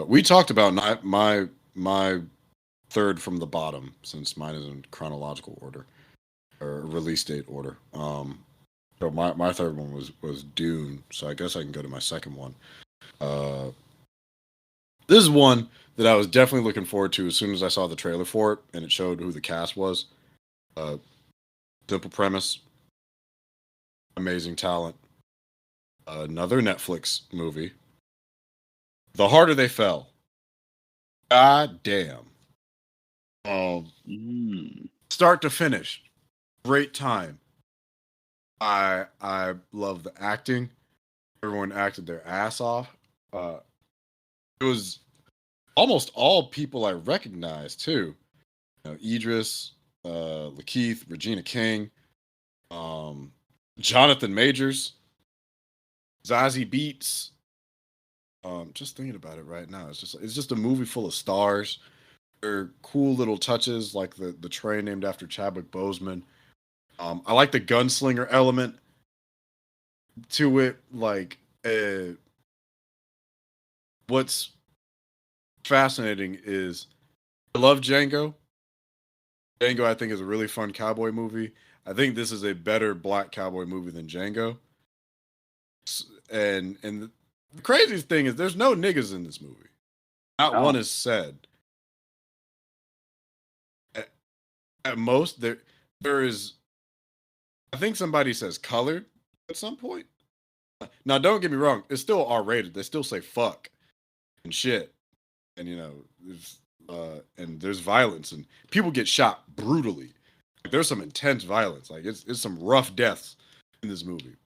we talked about my third from the bottom, since mine is in chronological order or release date order. So my third one was Dune. So I guess I can go to my second one. This is one that I was definitely looking forward to as soon as I saw the trailer for it and it showed who the cast was. Simple premise, amazing talent. Another Netflix movie. The Harder They Fell. God damn. Start to finish, great time. I love the acting. Everyone acted their ass off. It was almost all people I recognized too. You know, Idris, Lakeith, Regina King, Jonathan Majors, Zazie Beetz. Just thinking about it right now, it's just a movie full of stars. There are cool little touches like the train named after Chadwick Boseman. I like the gunslinger element to it. Like, what's fascinating is I love Django. Django, I think, is a really fun cowboy movie. I think this is a better black cowboy movie than Django. And the craziest thing is there's no niggas in this movie. Not one is said. At most, there is. I think somebody says colored at some point. Now, don't get me wrong; it's still R-rated. They still say fuck and shit, and there's violence and people get shot brutally. Like, there's some intense violence. Like it's some rough deaths in this movie,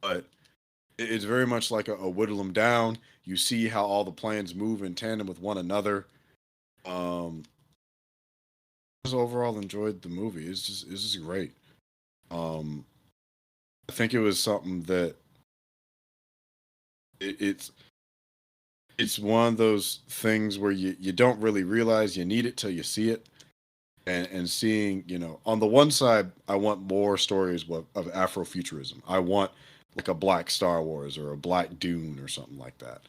but it's very much like a whittle them down. You see how all the plans move in tandem with one another. Just overall enjoyed the movie. It's just great. I think it was something that it's one of those things where you don't really realize you need it till you see it. And seeing, on the one side, I want more stories of Afrofuturism. I want like a black Star Wars or a black Dune or something like that.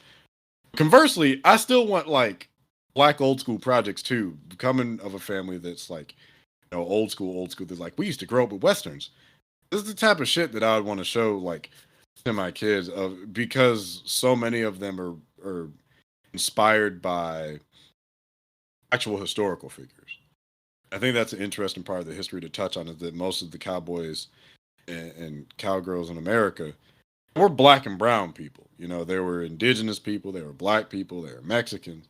Conversely, I still want like black old school projects too. Coming of a family that's like, old school. That's like, we used to grow up with Westerns. This is the type of shit that I would want to show like to my kids because so many of them are inspired by actual historical figures. I think that's an interesting part of the history to touch on, is that most of the cowboys and cowgirls in America were black and brown people. There were indigenous people, there were black people, there were Mexicans.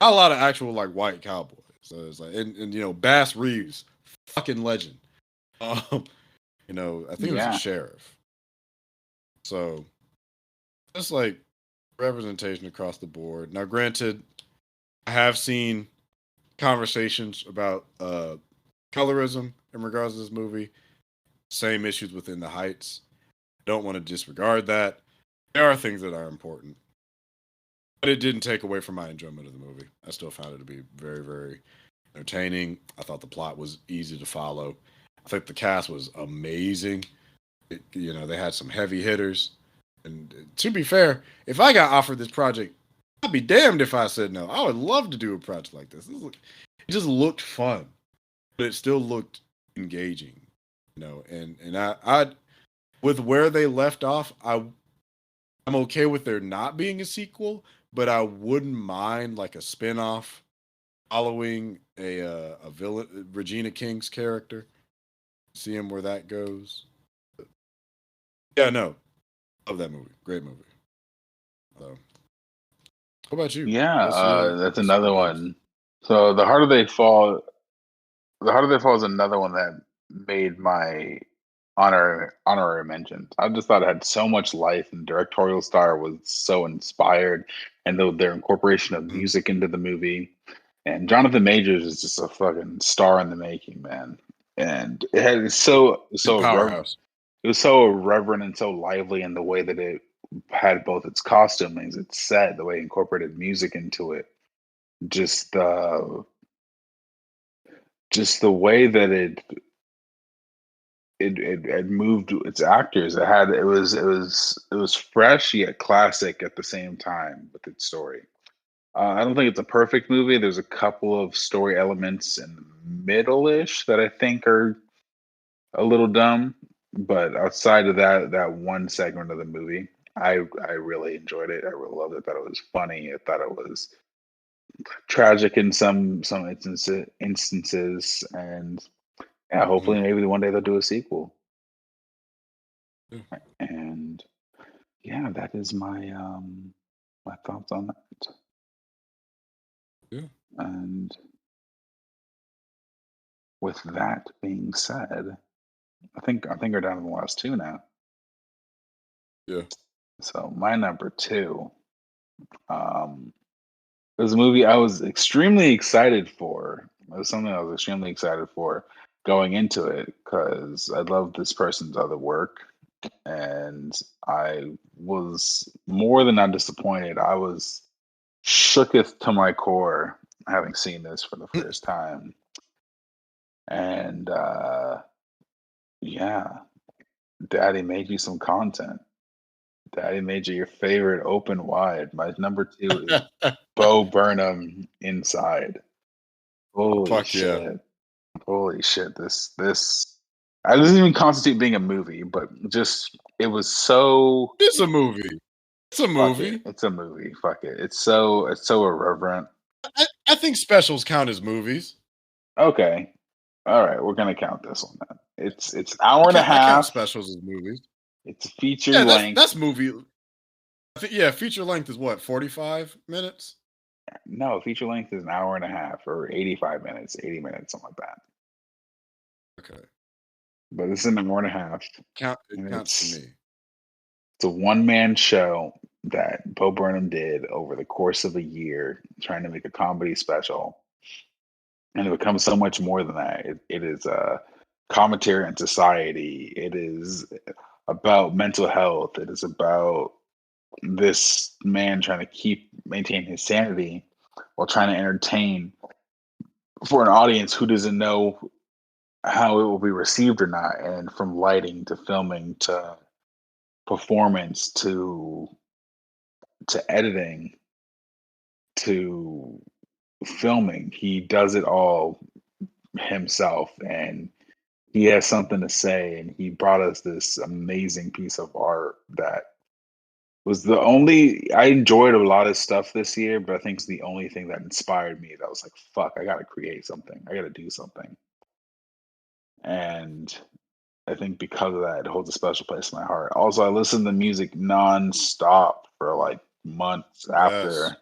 Not a lot of actual like white cowboys. So it's like, and Bass Reeves, fucking legend. I think it was a sheriff. So just like representation across the board. Now, granted, I have seen conversations about colorism in regards to this movie. Same issues within the Heights. Don't want to disregard that. There are things that are important, but it didn't take away from my enjoyment of the movie. I still found it to be very, very entertaining. I thought the plot was easy to follow. I think the cast was amazing. They had some heavy hitters. And to be fair, if I got offered this project, I'd be damned if I said no. I would love to do a project like this. It just looked fun, but it still looked engaging. And I with where they left off, I'm okay with there not being a sequel, but I wouldn't mind like a spinoff following a villain, Regina King's character, seeing where that goes. But yeah, no, love that movie. Great movie. How about you? Yeah, that's another one. So the harder they fall, is another one that made my honorary mentions. I just thought it had so much life, and directorial style was so inspired, and their incorporation of music into the movie. And Jonathan Majors is just a fucking star in the making, man. And it had powerhouse. It was so irreverent and so lively in the way that it had both its costumings, its set, the way it incorporated music into it. Just the way that it moved its actors. It was fresh yet classic at the same time with its story. I don't think it's a perfect movie. There's a couple of story elements in the middle-ish that I think are a little dumb, but outside of that one segment of the movie, I really enjoyed it. I really loved it. I thought it was funny. I thought it was tragic in some instances, and yeah, hopefully maybe one day they'll do a sequel. And yeah, that is my my thoughts on that. Yeah. And with that being said, I think we're down to the last two now. Yeah. So my number two, was a movie I was extremely excited for. It was something I was extremely excited for going into it because I love this person's other work, and I was more than not disappointed. I was shooketh to my core having seen this for the first time, and yeah, Daddy made you some content. Daddy made you your favorite open wide. My number two is Bo Burnham Inside. Holy Fuck yeah. shit. Holy shit. This I doesn't even constitute being a movie, but just it was so It's a movie. It's a movie. It's a movie. Fuck it. It's so irreverent. I think specials count as movies. Okay. All right, we're gonna count this one then. It's an hour and a I count half. specials as movies. It's feature Yeah, length. that's movie. Yeah, feature length is what, 45 minutes? No, feature length is an hour and a half or 85 minutes, 80 minutes, something like that. Okay. But this is an hour and a half. It counts to me. It's a one-man show that Bo Burnham did over the course of a year, trying to make a comedy special. And it becomes so much more than that. It is a commentary on society. It is about mental health. It is about this man trying to maintain his sanity while trying to entertain for an audience who doesn't know how it will be received or not. And from lighting to filming to performance to editing to filming, he does it all himself, and he has something to say, and he brought us this amazing piece of art that was the only I enjoyed a lot of stuff this year, but I think it's the only thing that inspired me that was like, fuck, I gotta create something. I gotta do something. And I think because of that, it holds a special place in my heart. Also, I listened to music nonstop for like months after. Yes.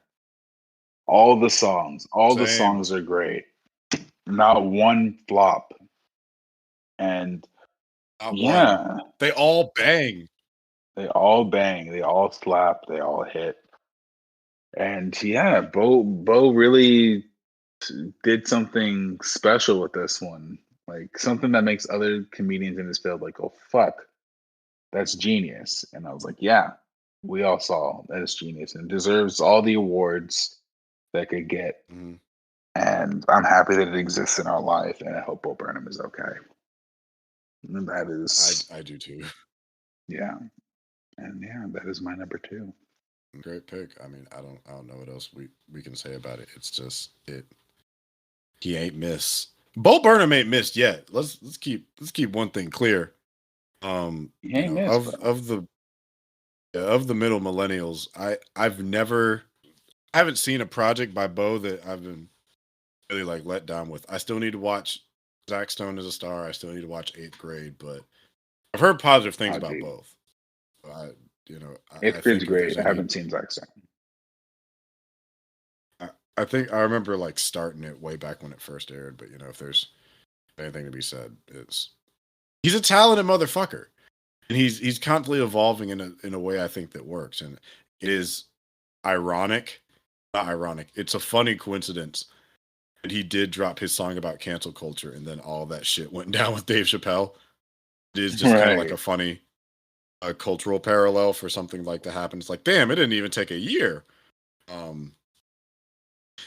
All the Same. songs are great. Not one flop. And Not one. yeah, They all bang. they all bang, they all slap, they all hit. And yeah, Bo really did something special with this one. Like something that makes other comedians in this field like, oh fuck, that's genius. And I was like, yeah, we all saw that is genius and deserves all the awards that could get. Mhm. And I'm happy that it exists in our life, and I hope Bo Burnham is okay. And that is, I do too. yeah, and yeah, that is my number 2. Great pick. I mean, I don't know what else we can say about it. It's just it. He ain't missed. Bo Burnham ain't missed yet. Let's keep one thing clear. He ain't missed, bro. Of the middle millennials, I haven't seen a project by Bo that I've been really like let down with. I still need to watch Zach Stone as a Star. I still need to watch 8th Grade, but I've heard positive things about both. I 8th Grade's great. I haven't seen Zach Stone. I think I remember like starting it way back when it first aired, but if there's anything to be said, he's a talented motherfucker, and he's constantly evolving in a way I think that works, and it is ironic, not ironic. It's a funny coincidence that he did drop his song about cancel culture, and then all that shit went down with Dave Chappelle. It is just kind of like a funny cultural parallel for something like that happen. It's like, damn, it didn't even take a year.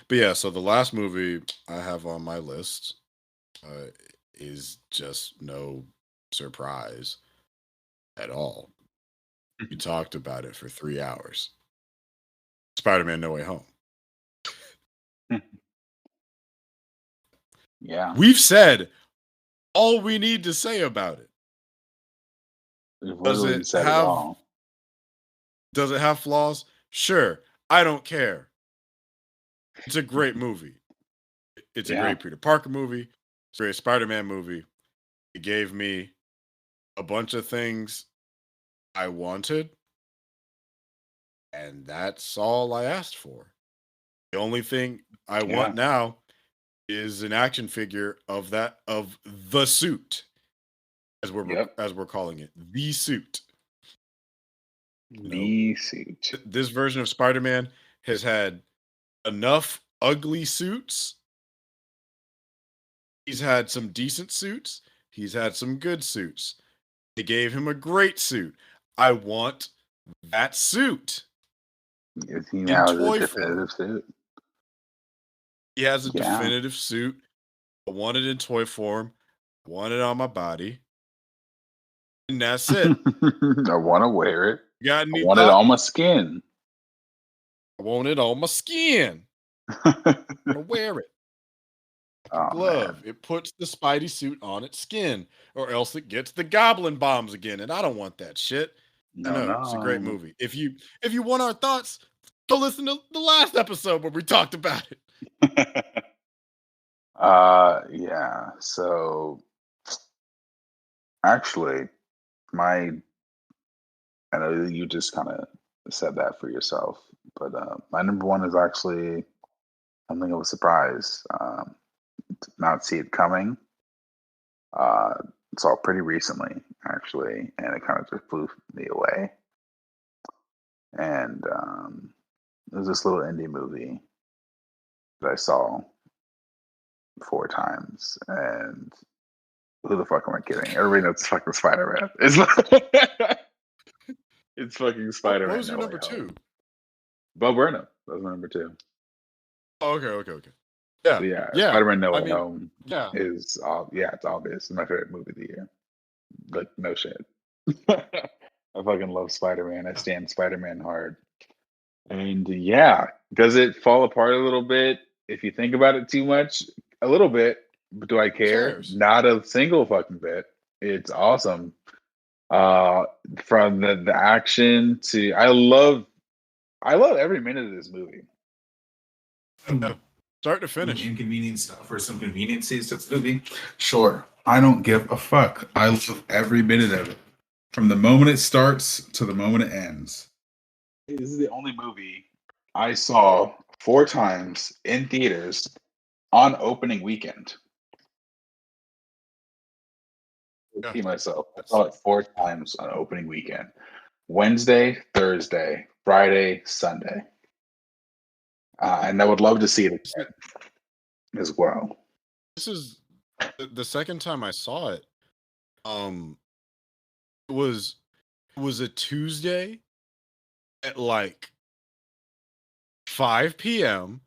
But yeah, so the last movie I have on my list is just no surprise at all. We talked about it for 3 hours. Spider-Man No Way Home. Yeah. We've said all we need to say about it. Does it have flaws? Sure. I don't care. It's a great movie. It's a great Peter Parker movie. It's a great Spider-Man movie. It gave me a bunch of things I wanted, and that's all I asked for. The only thing I want now is an action figure of the suit, as we're calling it, the suit. The suit. This version of Spider-Man has had enough ugly suits. He's had some decent suits. He's had some good suits. They gave him a great suit. I want that suit. Is he now a definitive suit? He has a definitive suit. I want it in toy form. I want it on my body. And that's it. I want to wear it. I want it on my skin. I want it on my skin. I want to wear it. Like a glove. Man. It puts the Spidey suit on its skin, or else it gets the goblin bombs again. And I don't want that shit. No. It's a great movie. If you want our thoughts, go listen to the last episode where we talked about it. Yeah. So actually, I know you just kind of said that for yourself, but my number 1 is actually something of a surprise. Did not see it coming. Saw it pretty recently, actually, and it kind of just blew me away. And it was this little indie movie that I saw 4 times, and who the fuck am I kidding? Everybody knows it's fucking Spider-Man. It's fucking Spider-Man. What was your number 2? Bo Burnham. That was my number 2. Oh, okay. Yeah. Spider-Man No Way Home is, it's obvious. It's my favorite movie of the year. Like, no shit. I fucking love Spider-Man. I stand Spider-Man hard. And does it fall apart a little bit if you think about it too much? A little bit. But do I care? Not a single fucking bit. It's awesome. From the action to I love every minute of this movie. Start to finish. Inconvenient stuff or some conveniences to the movie. Sure. I don't give a fuck. I love every minute of it. From the moment it starts to the moment it ends. This is the only movie I saw 4 times in theaters on opening weekend. I see myself. I saw it 4 times on opening weekend. Wednesday, Thursday, Friday, Sunday. And I would love to see it again as well. This is the second time I saw it. It was a Tuesday at like 5 p.m.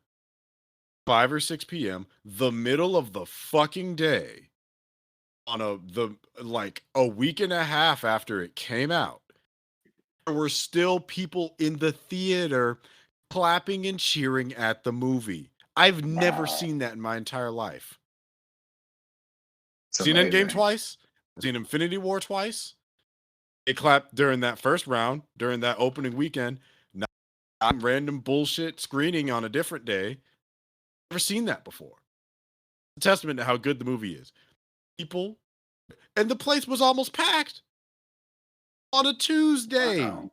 5 or 6 p.m., the middle of the fucking day, on a week and a half after it came out. There were still people in the theater clapping and cheering at the movie. I've never seen that in my entire life. Seen Endgame twice, seen Infinity War twice. They clapped during that first round, during that opening weekend. Not random bullshit screening on a different day. Never seen that before. A testament to how good the movie is. People, and the place was almost packed on a Tuesday. Wow,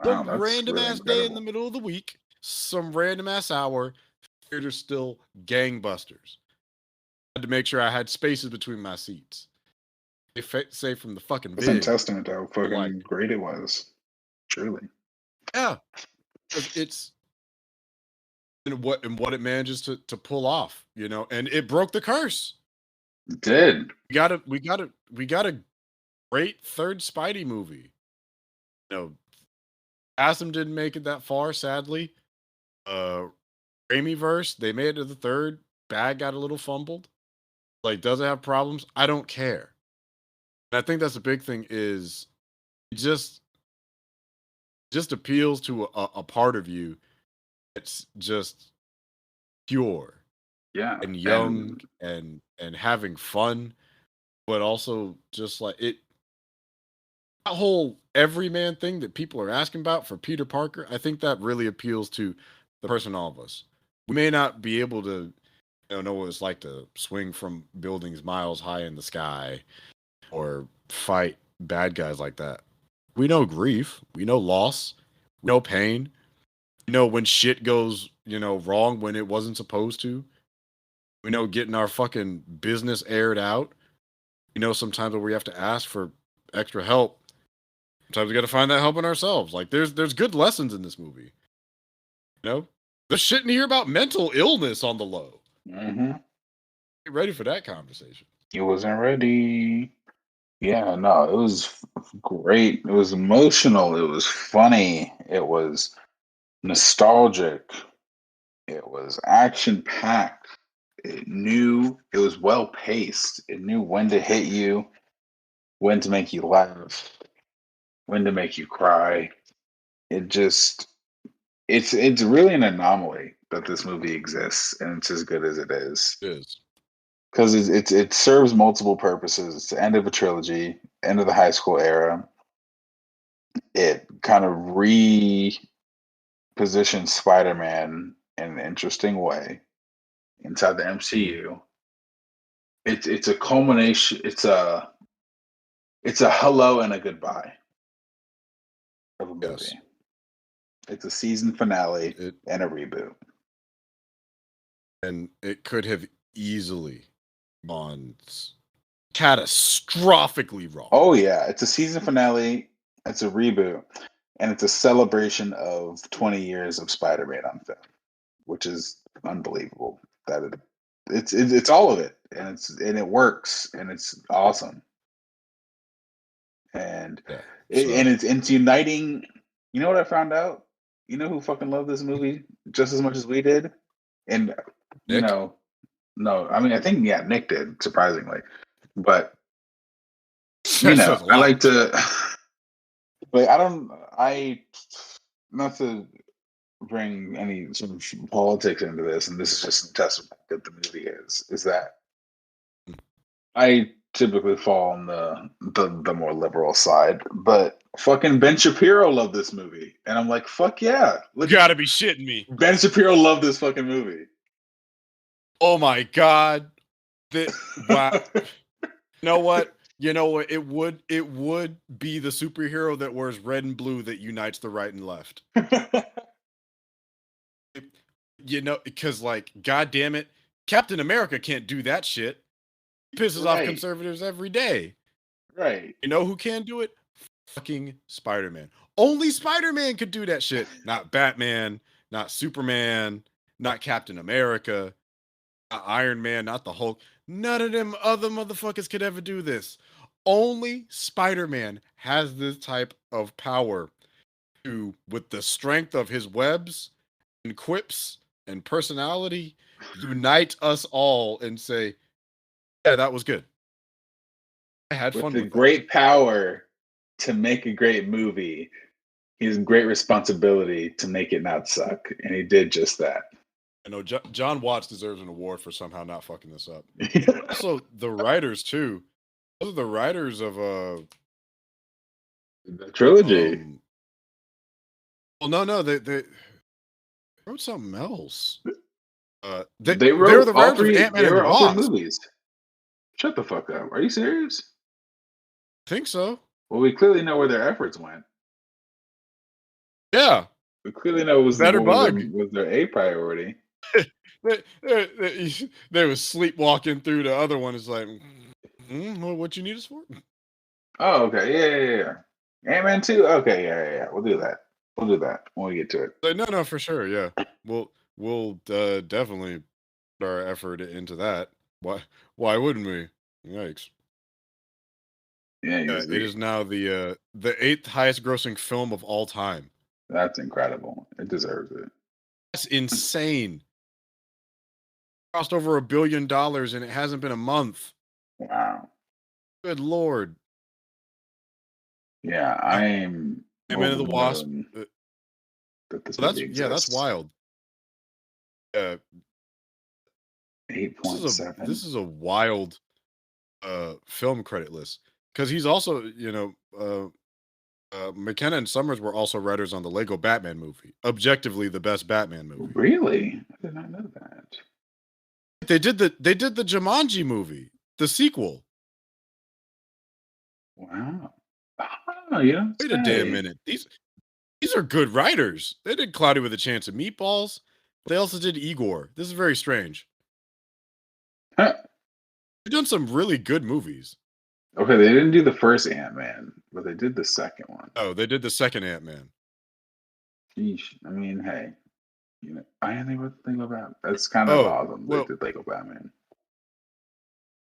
Some that's random really ass day in the middle of the week, some random ass hour, theater's still gangbusters. I had to make sure I had spaces between my seats. They say from the fucking That's a vid. testament to how fucking great it was. Truly. Yeah. It's and what it manages to pull off, and it broke the curse. It did. We got a great third Spidey movie. Asm didn't make it that far, sadly. Raimiverse, they made it to the third. Bag got a little fumbled. Does it have problems? I don't care. And I think that's the big thing is it just appeals to a part of you that's just pure. Yeah. And young and having fun, but also just like it. That whole everyman thing that people are asking about for Peter Parker, I think that really appeals to the person, all of us. We may not be able to know what it's like to swing from buildings miles high in the sky or fight bad guys like that. We know grief. We know loss. We know pain. We know when shit goes, wrong when it wasn't supposed to. We know getting our fucking business aired out. We know sometimes where we have to ask for extra help. Sometimes we got to find that help in ourselves. There's good lessons in this movie. There's shit in here about mental illness on the low. Mm-hmm. Get ready for that conversation. It wasn't ready. Yeah, no, it was great. It was emotional. It was funny. It was nostalgic. It was action packed. It was well paced. It knew when to hit you, when to make you laugh, when to make you cry. It's really an anomaly that this movie exists and it's as good as it is. It is. Because it serves multiple purposes. It's the end of a trilogy, end of the high school era. It kind of repositions Spider-Man in an interesting way inside the MCU. It's a culmination. It's a hello and a goodbye of a movie. Yes. It's a season finale and a reboot. And it could have easily gone catastrophically wrong. Oh yeah, it's a season finale. It's a reboot, and it's a celebration of 20 years of Spider-Man on film, which is unbelievable. It's all of it, and it works, and it's awesome, and it's uniting. You know what I found out? You know who fucking loved this movie just as much as we did, and Nick? no, I mean I think Nick did, surprisingly, but I like to, but not to bring any sort of politics into this, and this is just a testament that the movie is that I typically fall on the more liberal side, but fucking Ben Shapiro loved this movie, and I'm like, fuck yeah! You gotta be shitting me. Ben Shapiro loved this fucking movie. Oh my god! Wow. You know what? It would be the superhero that wears red and blue that unites the right and left. Because god damn it, Captain America can't do that shit. He pisses off conservatives every day. Right. You know who can do it? Fucking Spider-Man. Only Spider-Man could do that shit. Not Batman, not Superman, not Captain America, not Iron Man, not the Hulk. None of them other motherfuckers could ever do this. Only Spider-Man has this type of power to, with the strength of his webs and quips and personality unite us all and say, yeah, that was good. I had fun with great power to make a great movie, he has great responsibility to make it not suck, and he did just that. I know John Watts deserves an award for somehow not fucking this up. Also, the writers too. Those are the writers of the trilogy. Well, no, they wrote something else. They wrote the all writers three. of Ant-Man They and the wrote all three Wasp. movies. Shut the fuck up. Are you serious? I think so. Well, we clearly know where their efforts went. Yeah. We clearly know was Better bug. Was their A priority. they was sleepwalking through the other one. It's like, what you need us for? Oh, okay. Yeah. Ant-Man 2? Okay, yeah. We'll do that. We'll do that when we get to it. Like, no, for sure, yeah. We'll definitely put our effort into that. Why wouldn't we? Yikes. Yeah, it is now the 8th highest grossing film of all time. That's incredible. It deserves it. That's insane. Cost over $1 billion and it hasn't been a month. Wow. Good Lord. Yeah, I'm Ant-Man and the Wasp. That this That's wild. 8.7. This is a wild film credit list because he's also, McKenna and Summers were also writers on the Lego Batman movie. Objectively, the best Batman movie. Really? I did not know that. They did the Jumanji movie, the sequel. Wow. Oh, yeah. Wait a damn minute. These are good writers. They did Cloudy with a Chance of Meatballs. They also did Igor. This is very strange. Huh. They've done some really good movies. Okay, they didn't do the first Ant-Man, but they did the second one. Oh, they did the second Ant-Man. Sheesh. I mean, hey, I didn't think what to think about. That's kind of awesome. They did Lego Batman.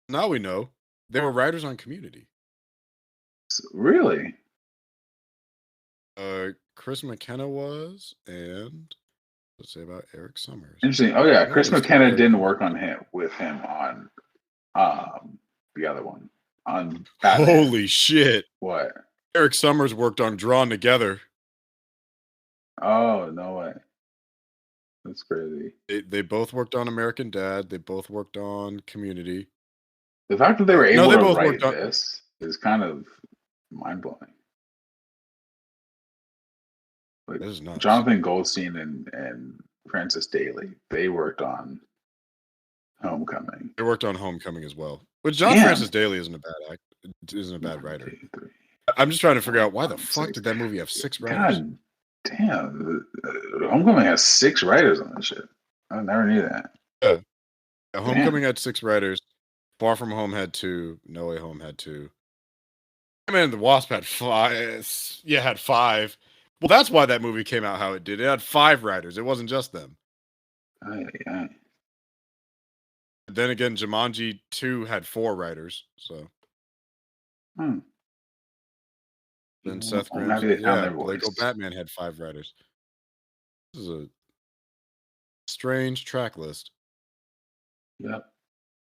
Now we know they were writers on Community. Really? Chris McKenna was, and let's say about Eric Summers. Interesting. Oh yeah, Chris McKenna didn't work on with him on the other one on Batman. Holy shit! What? Eric Summers worked on Drawn Together. Oh no way! That's crazy. They both worked on American Dad. They both worked on Community. The fact that they were able to write this is kind of mind blowing. Like this is nuts. Jonathan Goldstein and Francis Daly, they worked on Homecoming. They worked on Homecoming as well. But Francis Daly isn't a bad writer. I'm just trying to figure out why the fuck did that movie have 6 writers? God damn. Homecoming has 6 writers on this shit. I never knew that. Yeah. Homecoming had 6 writers. Far From Home had 2. No Way Home had 2. Ant-Man and the Wasp had 5. Yeah, had 5. Well, that's why that movie came out how it did. It had 5 writers. It wasn't just them. Aye. Then again, Jumanji 2 had 4 writers. So. Then Seth Graham. Lego Batman had 5 writers. This is a strange track list. Yep.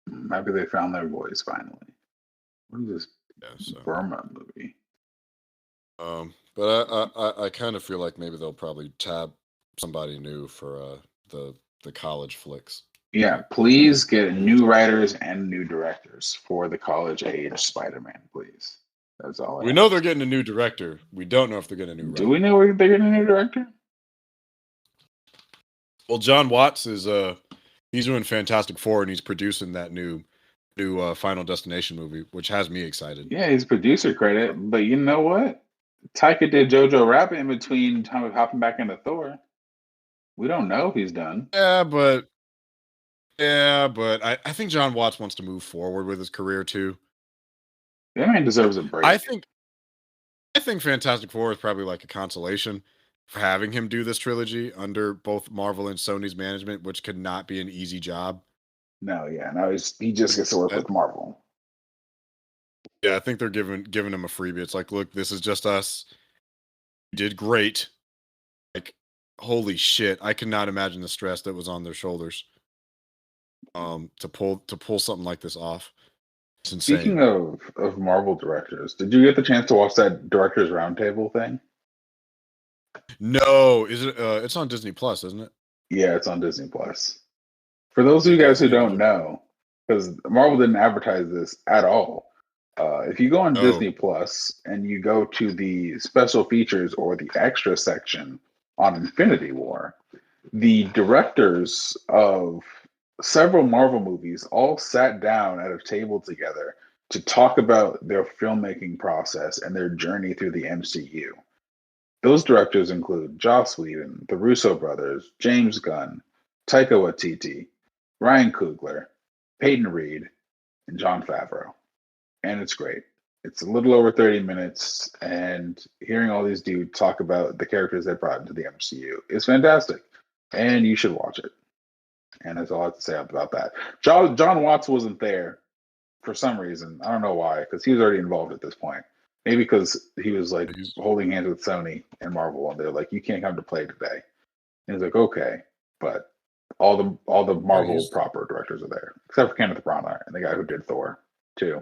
Maybe they found their voice finally. What is this Burma movie? But I kind of feel like maybe they'll probably tab somebody new for the college flicks. Yeah, please get new writers and new directors for the college age Spider-Man, please. That's all. We know they're getting a new director. We don't know if they're getting a new writer. Do we know they're getting a new director? Well, John Watts is he's doing Fantastic Four and he's producing that new Final Destination movie, which has me excited. Yeah, he's producer credit, but you know what? Taika did Jojo Rabbit in between time of hopping back into Thor. We don't know if he's done. Yeah, but I think John Watts wants to move forward with his career too. That man deserves a break. I think Fantastic Four is probably like a consolation for having him do this trilogy under both Marvel and Sony's management, which could not be an easy job. No, he just gets to work with Marvel. Yeah, I think they're giving him a freebie. It's like, look, this is just us. You did great. Like, holy shit, I cannot imagine the stress that was on their shoulders. To pull something like this off. It's insane. Speaking of Marvel directors, did you get the chance to watch that directors roundtable thing? No, is it? It's on Disney Plus, isn't it? Yeah, it's on Disney Plus. For those of you guys who don't know, because Marvel didn't advertise this at all, if you go on Disney Plus and you go to the special features or the extra section on Infinity War, the directors of several Marvel movies all sat down at a table together to talk about their filmmaking process and their journey through the MCU. Those directors include Joss Whedon, the Russo brothers, James Gunn, Taika Waititi, Ryan Coogler, Peyton Reed, and Jon Favreau. And it's great. It's a little over 30 minutes, and hearing all these dudes talk about the characters they brought into the MCU is fantastic. And you should watch it. And that's all I have to say about that. John Watts wasn't there for some reason. I don't know why, because he was already involved at this point. Maybe because he was like holding hands with Sony and Marvel, and they're like, "You can't come to play today." And he's like, "Okay," but all the Marvel proper directors are there, except for Kenneth Branagh and the guy who did Thor too.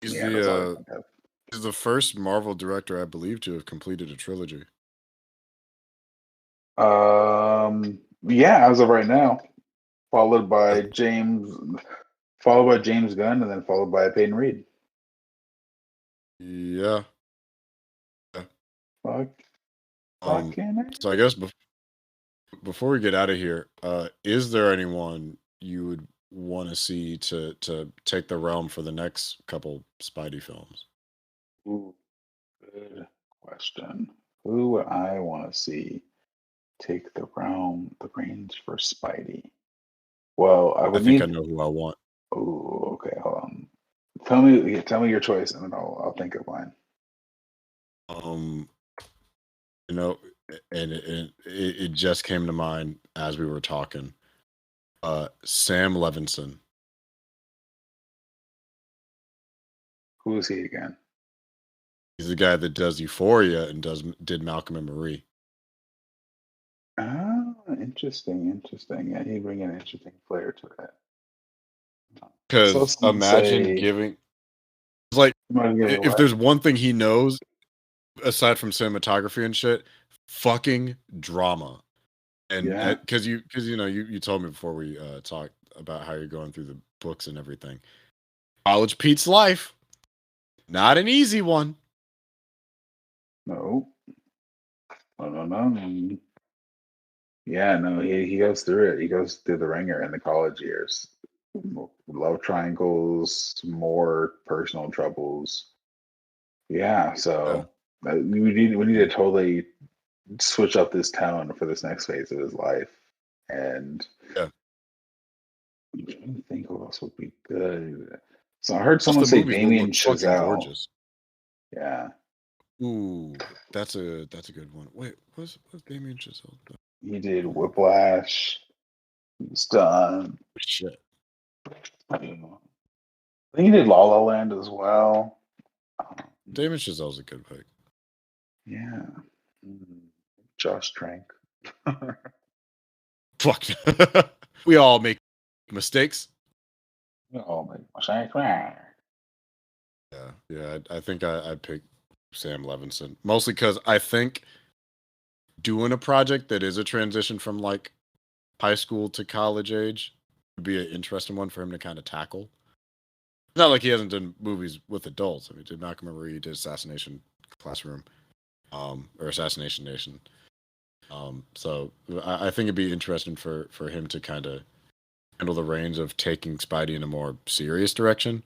He's the first Marvel director, I believe, to have completed a trilogy. Yeah, as of right now, followed by James Gunn, and then followed by Peyton Reed. Yeah. Fuck. So I guess before we get out of here, is there anyone you would want to see to take the realm for the next couple Spidey films? Ooh, good question. Who would I want to see take the reins for Spidey? Well, I think I know who I want. Oh, okay. Hold on. Tell me your choice, and then I'll think of mine. You know, and it just came to mind as we were talking. Sam Levinson. Who is he again? He's the guy that does Euphoria and did Malcolm and Marie. Oh, interesting. Yeah, he bring an interesting flair to it. Because imagine giving, like, if there's one thing he knows aside from cinematography and shit, fucking drama. And because you told me before we talked about how you're going through the books and everything. College Pete's life, not an easy one. No. Yeah, no, he goes through it. He goes through the ringer in the college years. Love triangles, more personal troubles. Yeah, so we need to totally switch up this tone for this next phase of his life. And I'm trying to think what else would be good. So I heard someone say Damien Chazelle. Yeah. Ooh, that's a good one. Wait, what's Damien Chazelle done? He did Whiplash. He's done. Shit. I think he did La La Land as well. Damien Chazelle's a good pick. Yeah. Josh Trank. Fuck. We all make mistakes. We all make mistakes. Yeah. I think I'd pick Sam Levinson. Mostly because I think doing a project that is a transition from like high school to college age would be an interesting one for him to kind of tackle. It's not like he hasn't done movies with adults. I mean, he did Malcolm and Marie, he did Assassination Classroom, or Assassination Nation. So I think it'd be interesting for him to kind of handle the reins of taking Spidey in a more serious direction,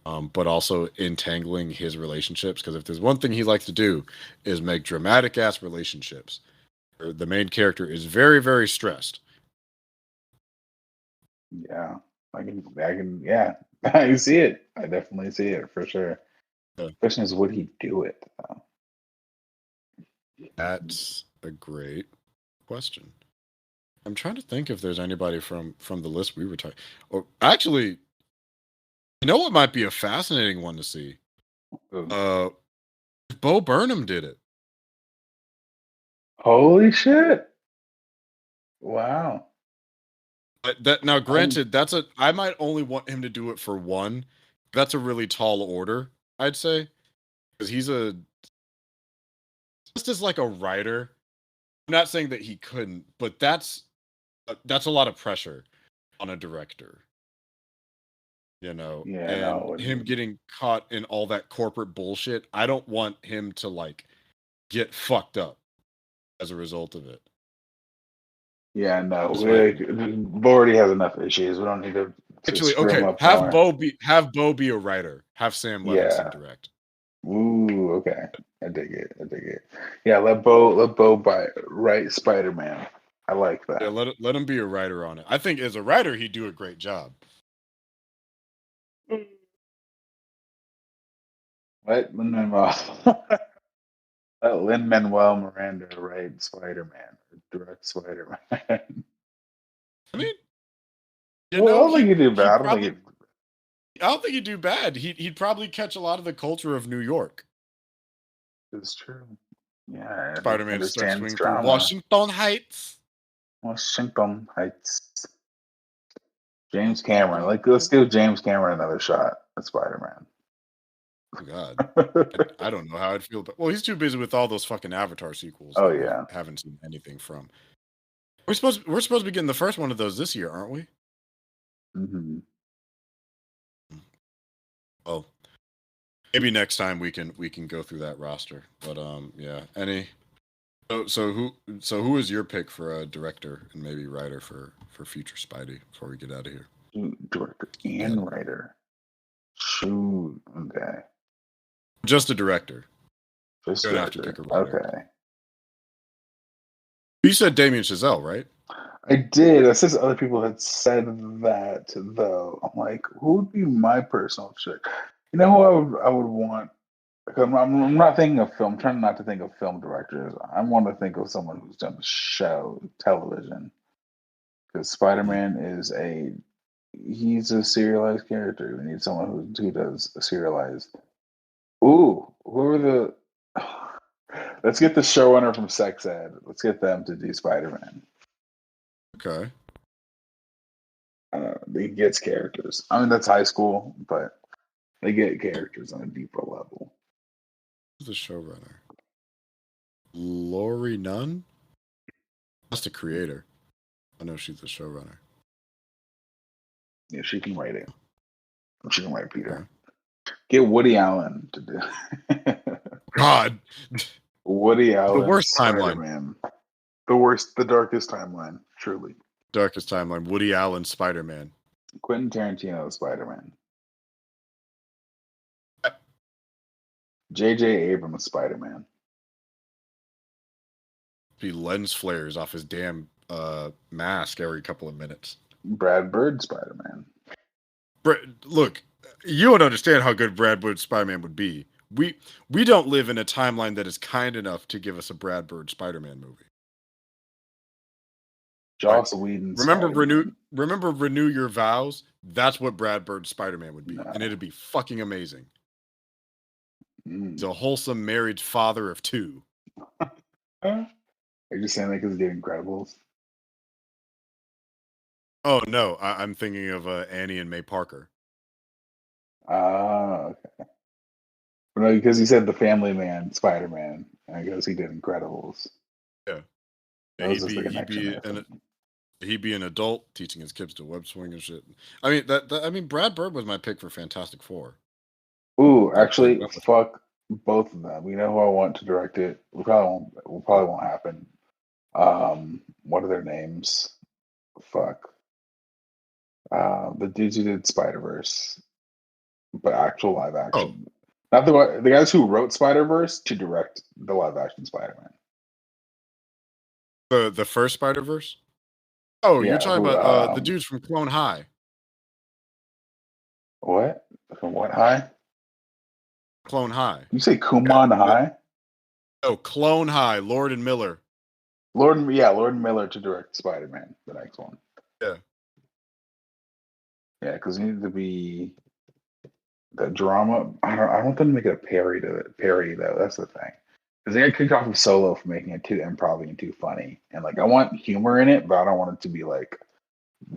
but also entangling his relationships. Because if there's one thing he likes to do is make dramatic ass relationships. The main character is very, very stressed. Yeah, I can see it. I definitely see it for sure. The question is, would he do it? That's a great question. I'm trying to think if there's anybody from the list we were talking. Or actually, you know what might be a fascinating one to see? Bo Burnham did it. Holy shit! Wow. That now, granted, I might only want him to do it for one. That's a really tall order, I'd say, because he's just as like a writer. I'm not saying that he couldn't, but that's a lot of pressure on a director, Yeah, and no. him getting caught in all that corporate bullshit. I don't want him to like get fucked up as a result of it. Yeah, no. Like, Bo already has enough issues. We don't need to actually, screw him okay, up have more. Bo be a writer. Have Sam Levinson Yeah. direct. Ooh, okay. I dig it. Yeah, let Bo write Spider-Man. I like Yeah, that. let him be a writer on it. I think as a writer, he'd do a great job. Let Lin-Manuel Miranda write Spider-Man or direct Spider-Man. I mean, I don't think he'd do bad. I don't think he'd do bad. He'd probably catch a lot of the culture of New York. It's true. Yeah, he Spider-Man starts understands swinging through drama. Washington Heights. Washington Heights. James Cameron. Let's give James Cameron another shot at Spider-Man. Oh God, I don't know how I'd feel. But he's too busy with all those fucking Avatar sequels. Oh that yeah, we haven't seen anything from. We're supposed to be getting the first one of those this year, aren't we? Mm-hmm. Oh, maybe next time we can go through that roster. But yeah. So who is your pick for a director and maybe writer for future Spidey before we get out of here? Director and writer. Shoot. Okay. Just a director. Just You don't have to pick a writer. Okay. You said Damien Chazelle, right? I did. It says other people had said that though. I'm like, who would be my personal chick? You know who I would want? I'm not thinking of film. I'm trying not to think of film directors. I want to think of someone who's done television. Because Spider-Man he's a serialized character. We need someone who does a serialized. Ooh, who are the? Let's get the showrunner from Sex Ed. Let's get them to do Spider-Man. Okay. He gets characters. I mean, that's high school, but they get characters on a deeper level. Who's the showrunner? Laurie Nunn? That's the creator. I know she's the showrunner. Yeah, she can write it. She can write Peter. Get Woody Allen to do. God. Woody Allen. The worst Spider-Man. The darkest timeline, truly. Darkest timeline. Woody Allen Spider-Man. Quentin Tarantino Spider-Man. J.J. Abrams Spider-Man. He lens flares off his damn mask every couple of minutes. Brad Bird Spider-Man. Look, you don't understand how good Brad Bird Spider-Man would be. We don't live in a timeline that is kind enough to give us a Brad Bird Spider-Man movie. Joss Whedon. Remember Renew Your Vows? That's what Brad Bird Spider-Man would be, and it'd be fucking amazing. He's a wholesome married father of two. Are you just saying that because he did Incredibles? Oh no, I'm thinking of Annie and May Parker. Okay. No, because he said the Family Man Spider-Man, and I guess he did Incredibles. Yeah, he'd be an adult teaching his kids to web swing and shit. I mean, Brad Bird was my pick for Fantastic Four. Ooh, actually, fuck both of them. You know who I want to direct it? It probably won't happen. What are their names? Fuck. The dudes who did Spider-Verse, but actual live action. Not the guys who wrote Spider-Verse to direct the live action Spider-Man. The first Spider-Verse? Oh, Yeah, you're talking about the dudes from Clone High. What? From what high? Clone High. You say Kumon High? Oh, Clone High, Lord and Miller. Lord and Miller to direct Spider-Man, the next one. Yeah. Yeah, because it needed to be the drama. I don't want them to make it a parody though. That's the thing. Because they got kicked off of Solo for making it too improv and too funny. And like, I want humor in it, but I don't want it to be like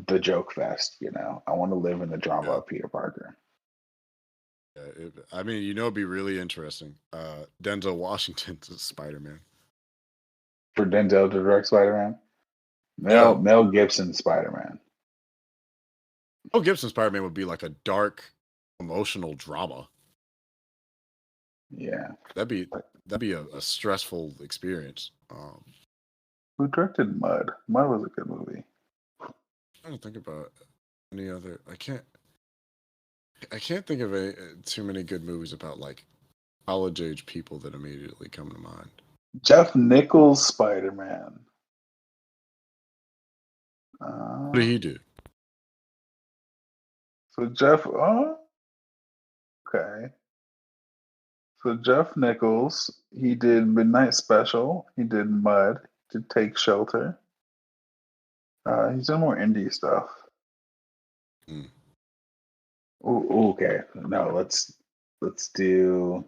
the joke fest. You know, I want to live in the drama of Peter Parker. Yeah, I mean, it'd be really interesting. Denzel Washington's Spider-Man. For Denzel to direct Spider-Man, Mel Gibson Spider-Man. Mel Gibson Spider-Man would be like a dark, emotional drama. Yeah, that'd be a stressful experience. Who directed Mud? Mud was a good movie. I'm trying to think about any other. I can't think of too many good movies about like college age people that immediately come to mind. Jeff Nichols Spider-Man. What did he do? So Jeff, okay. So Jeff Nichols, he did Midnight Special. He did Mud. He did Take Shelter. He's done more indie stuff. Ooh, okay. No, let's do.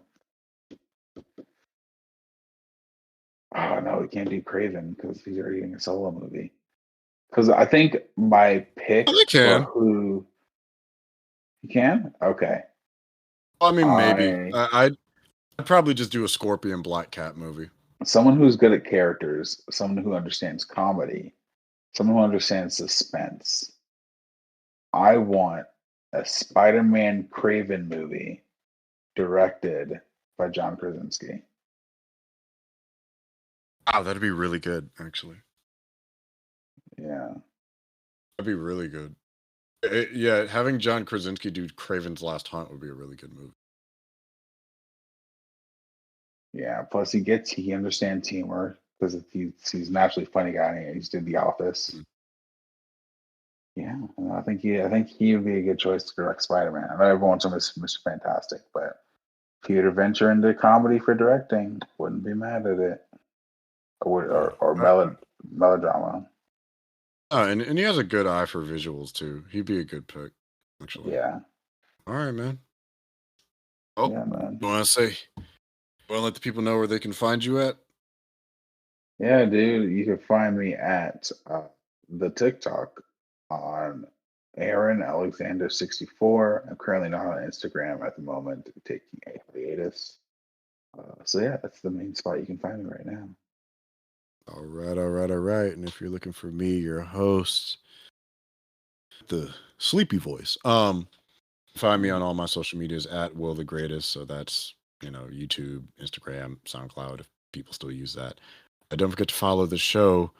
Oh no, we can't do Craven because he's already doing a solo movie. Because I think my pick for who you can. Okay. I mean, maybe I'd probably just do a Scorpion Black Cat movie. Someone who's good at characters, someone who understands comedy, someone who understands suspense. I want a Spider-Man Craven movie directed by John Krasinski. Wow, that'd be really good, actually. Yeah. That'd be really good. Yeah, having John Krasinski do Craven's Last Hunt would be a really good movie. Yeah, plus he understands humor because he's a naturally funny guy and he's did The Office. Yeah, I think he would be a good choice to direct Spider-Man. I know everyone's on Mr. Fantastic, but if he were to venture into comedy for directing, wouldn't be mad at it. Or melodrama. And he has a good eye for visuals too. He'd be a good pick, actually. Yeah. All right, man. Oh, yeah, man. You want to let the people know where they can find you at? Yeah, dude. You can find me at the TikTok on Aaron Alexander 64. I'm currently not on Instagram at the moment, taking a hiatus. So yeah, that's the main spot you can find me right now. All right. And if you're looking for me, your host, the sleepy voice, find me on all my social medias at Will the Greatest. So that's YouTube, Instagram, SoundCloud, if people still use that. Don't forget to follow the show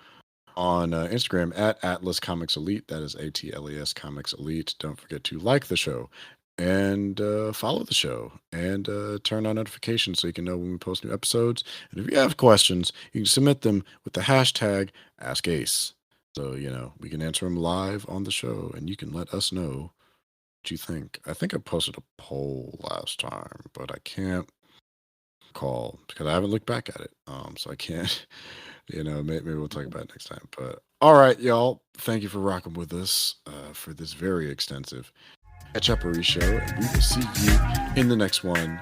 on Instagram at Atlas Comics Elite. That is ATLES Comics Elite. Don't forget to like the show and follow the show and turn on notifications so you can know when we post new episodes. And if you have questions, you can submit them with the hashtag AskAce. So, we can answer them live on the show and you can let us know what you think. I think I posted a poll last time, but I can't recall because I haven't looked back at it. So I can't, maybe we'll talk about it next time. But all right, y'all. Thank you for rocking with us for this very extensive Catch Up show. And we will see you in the next one.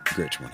Great one.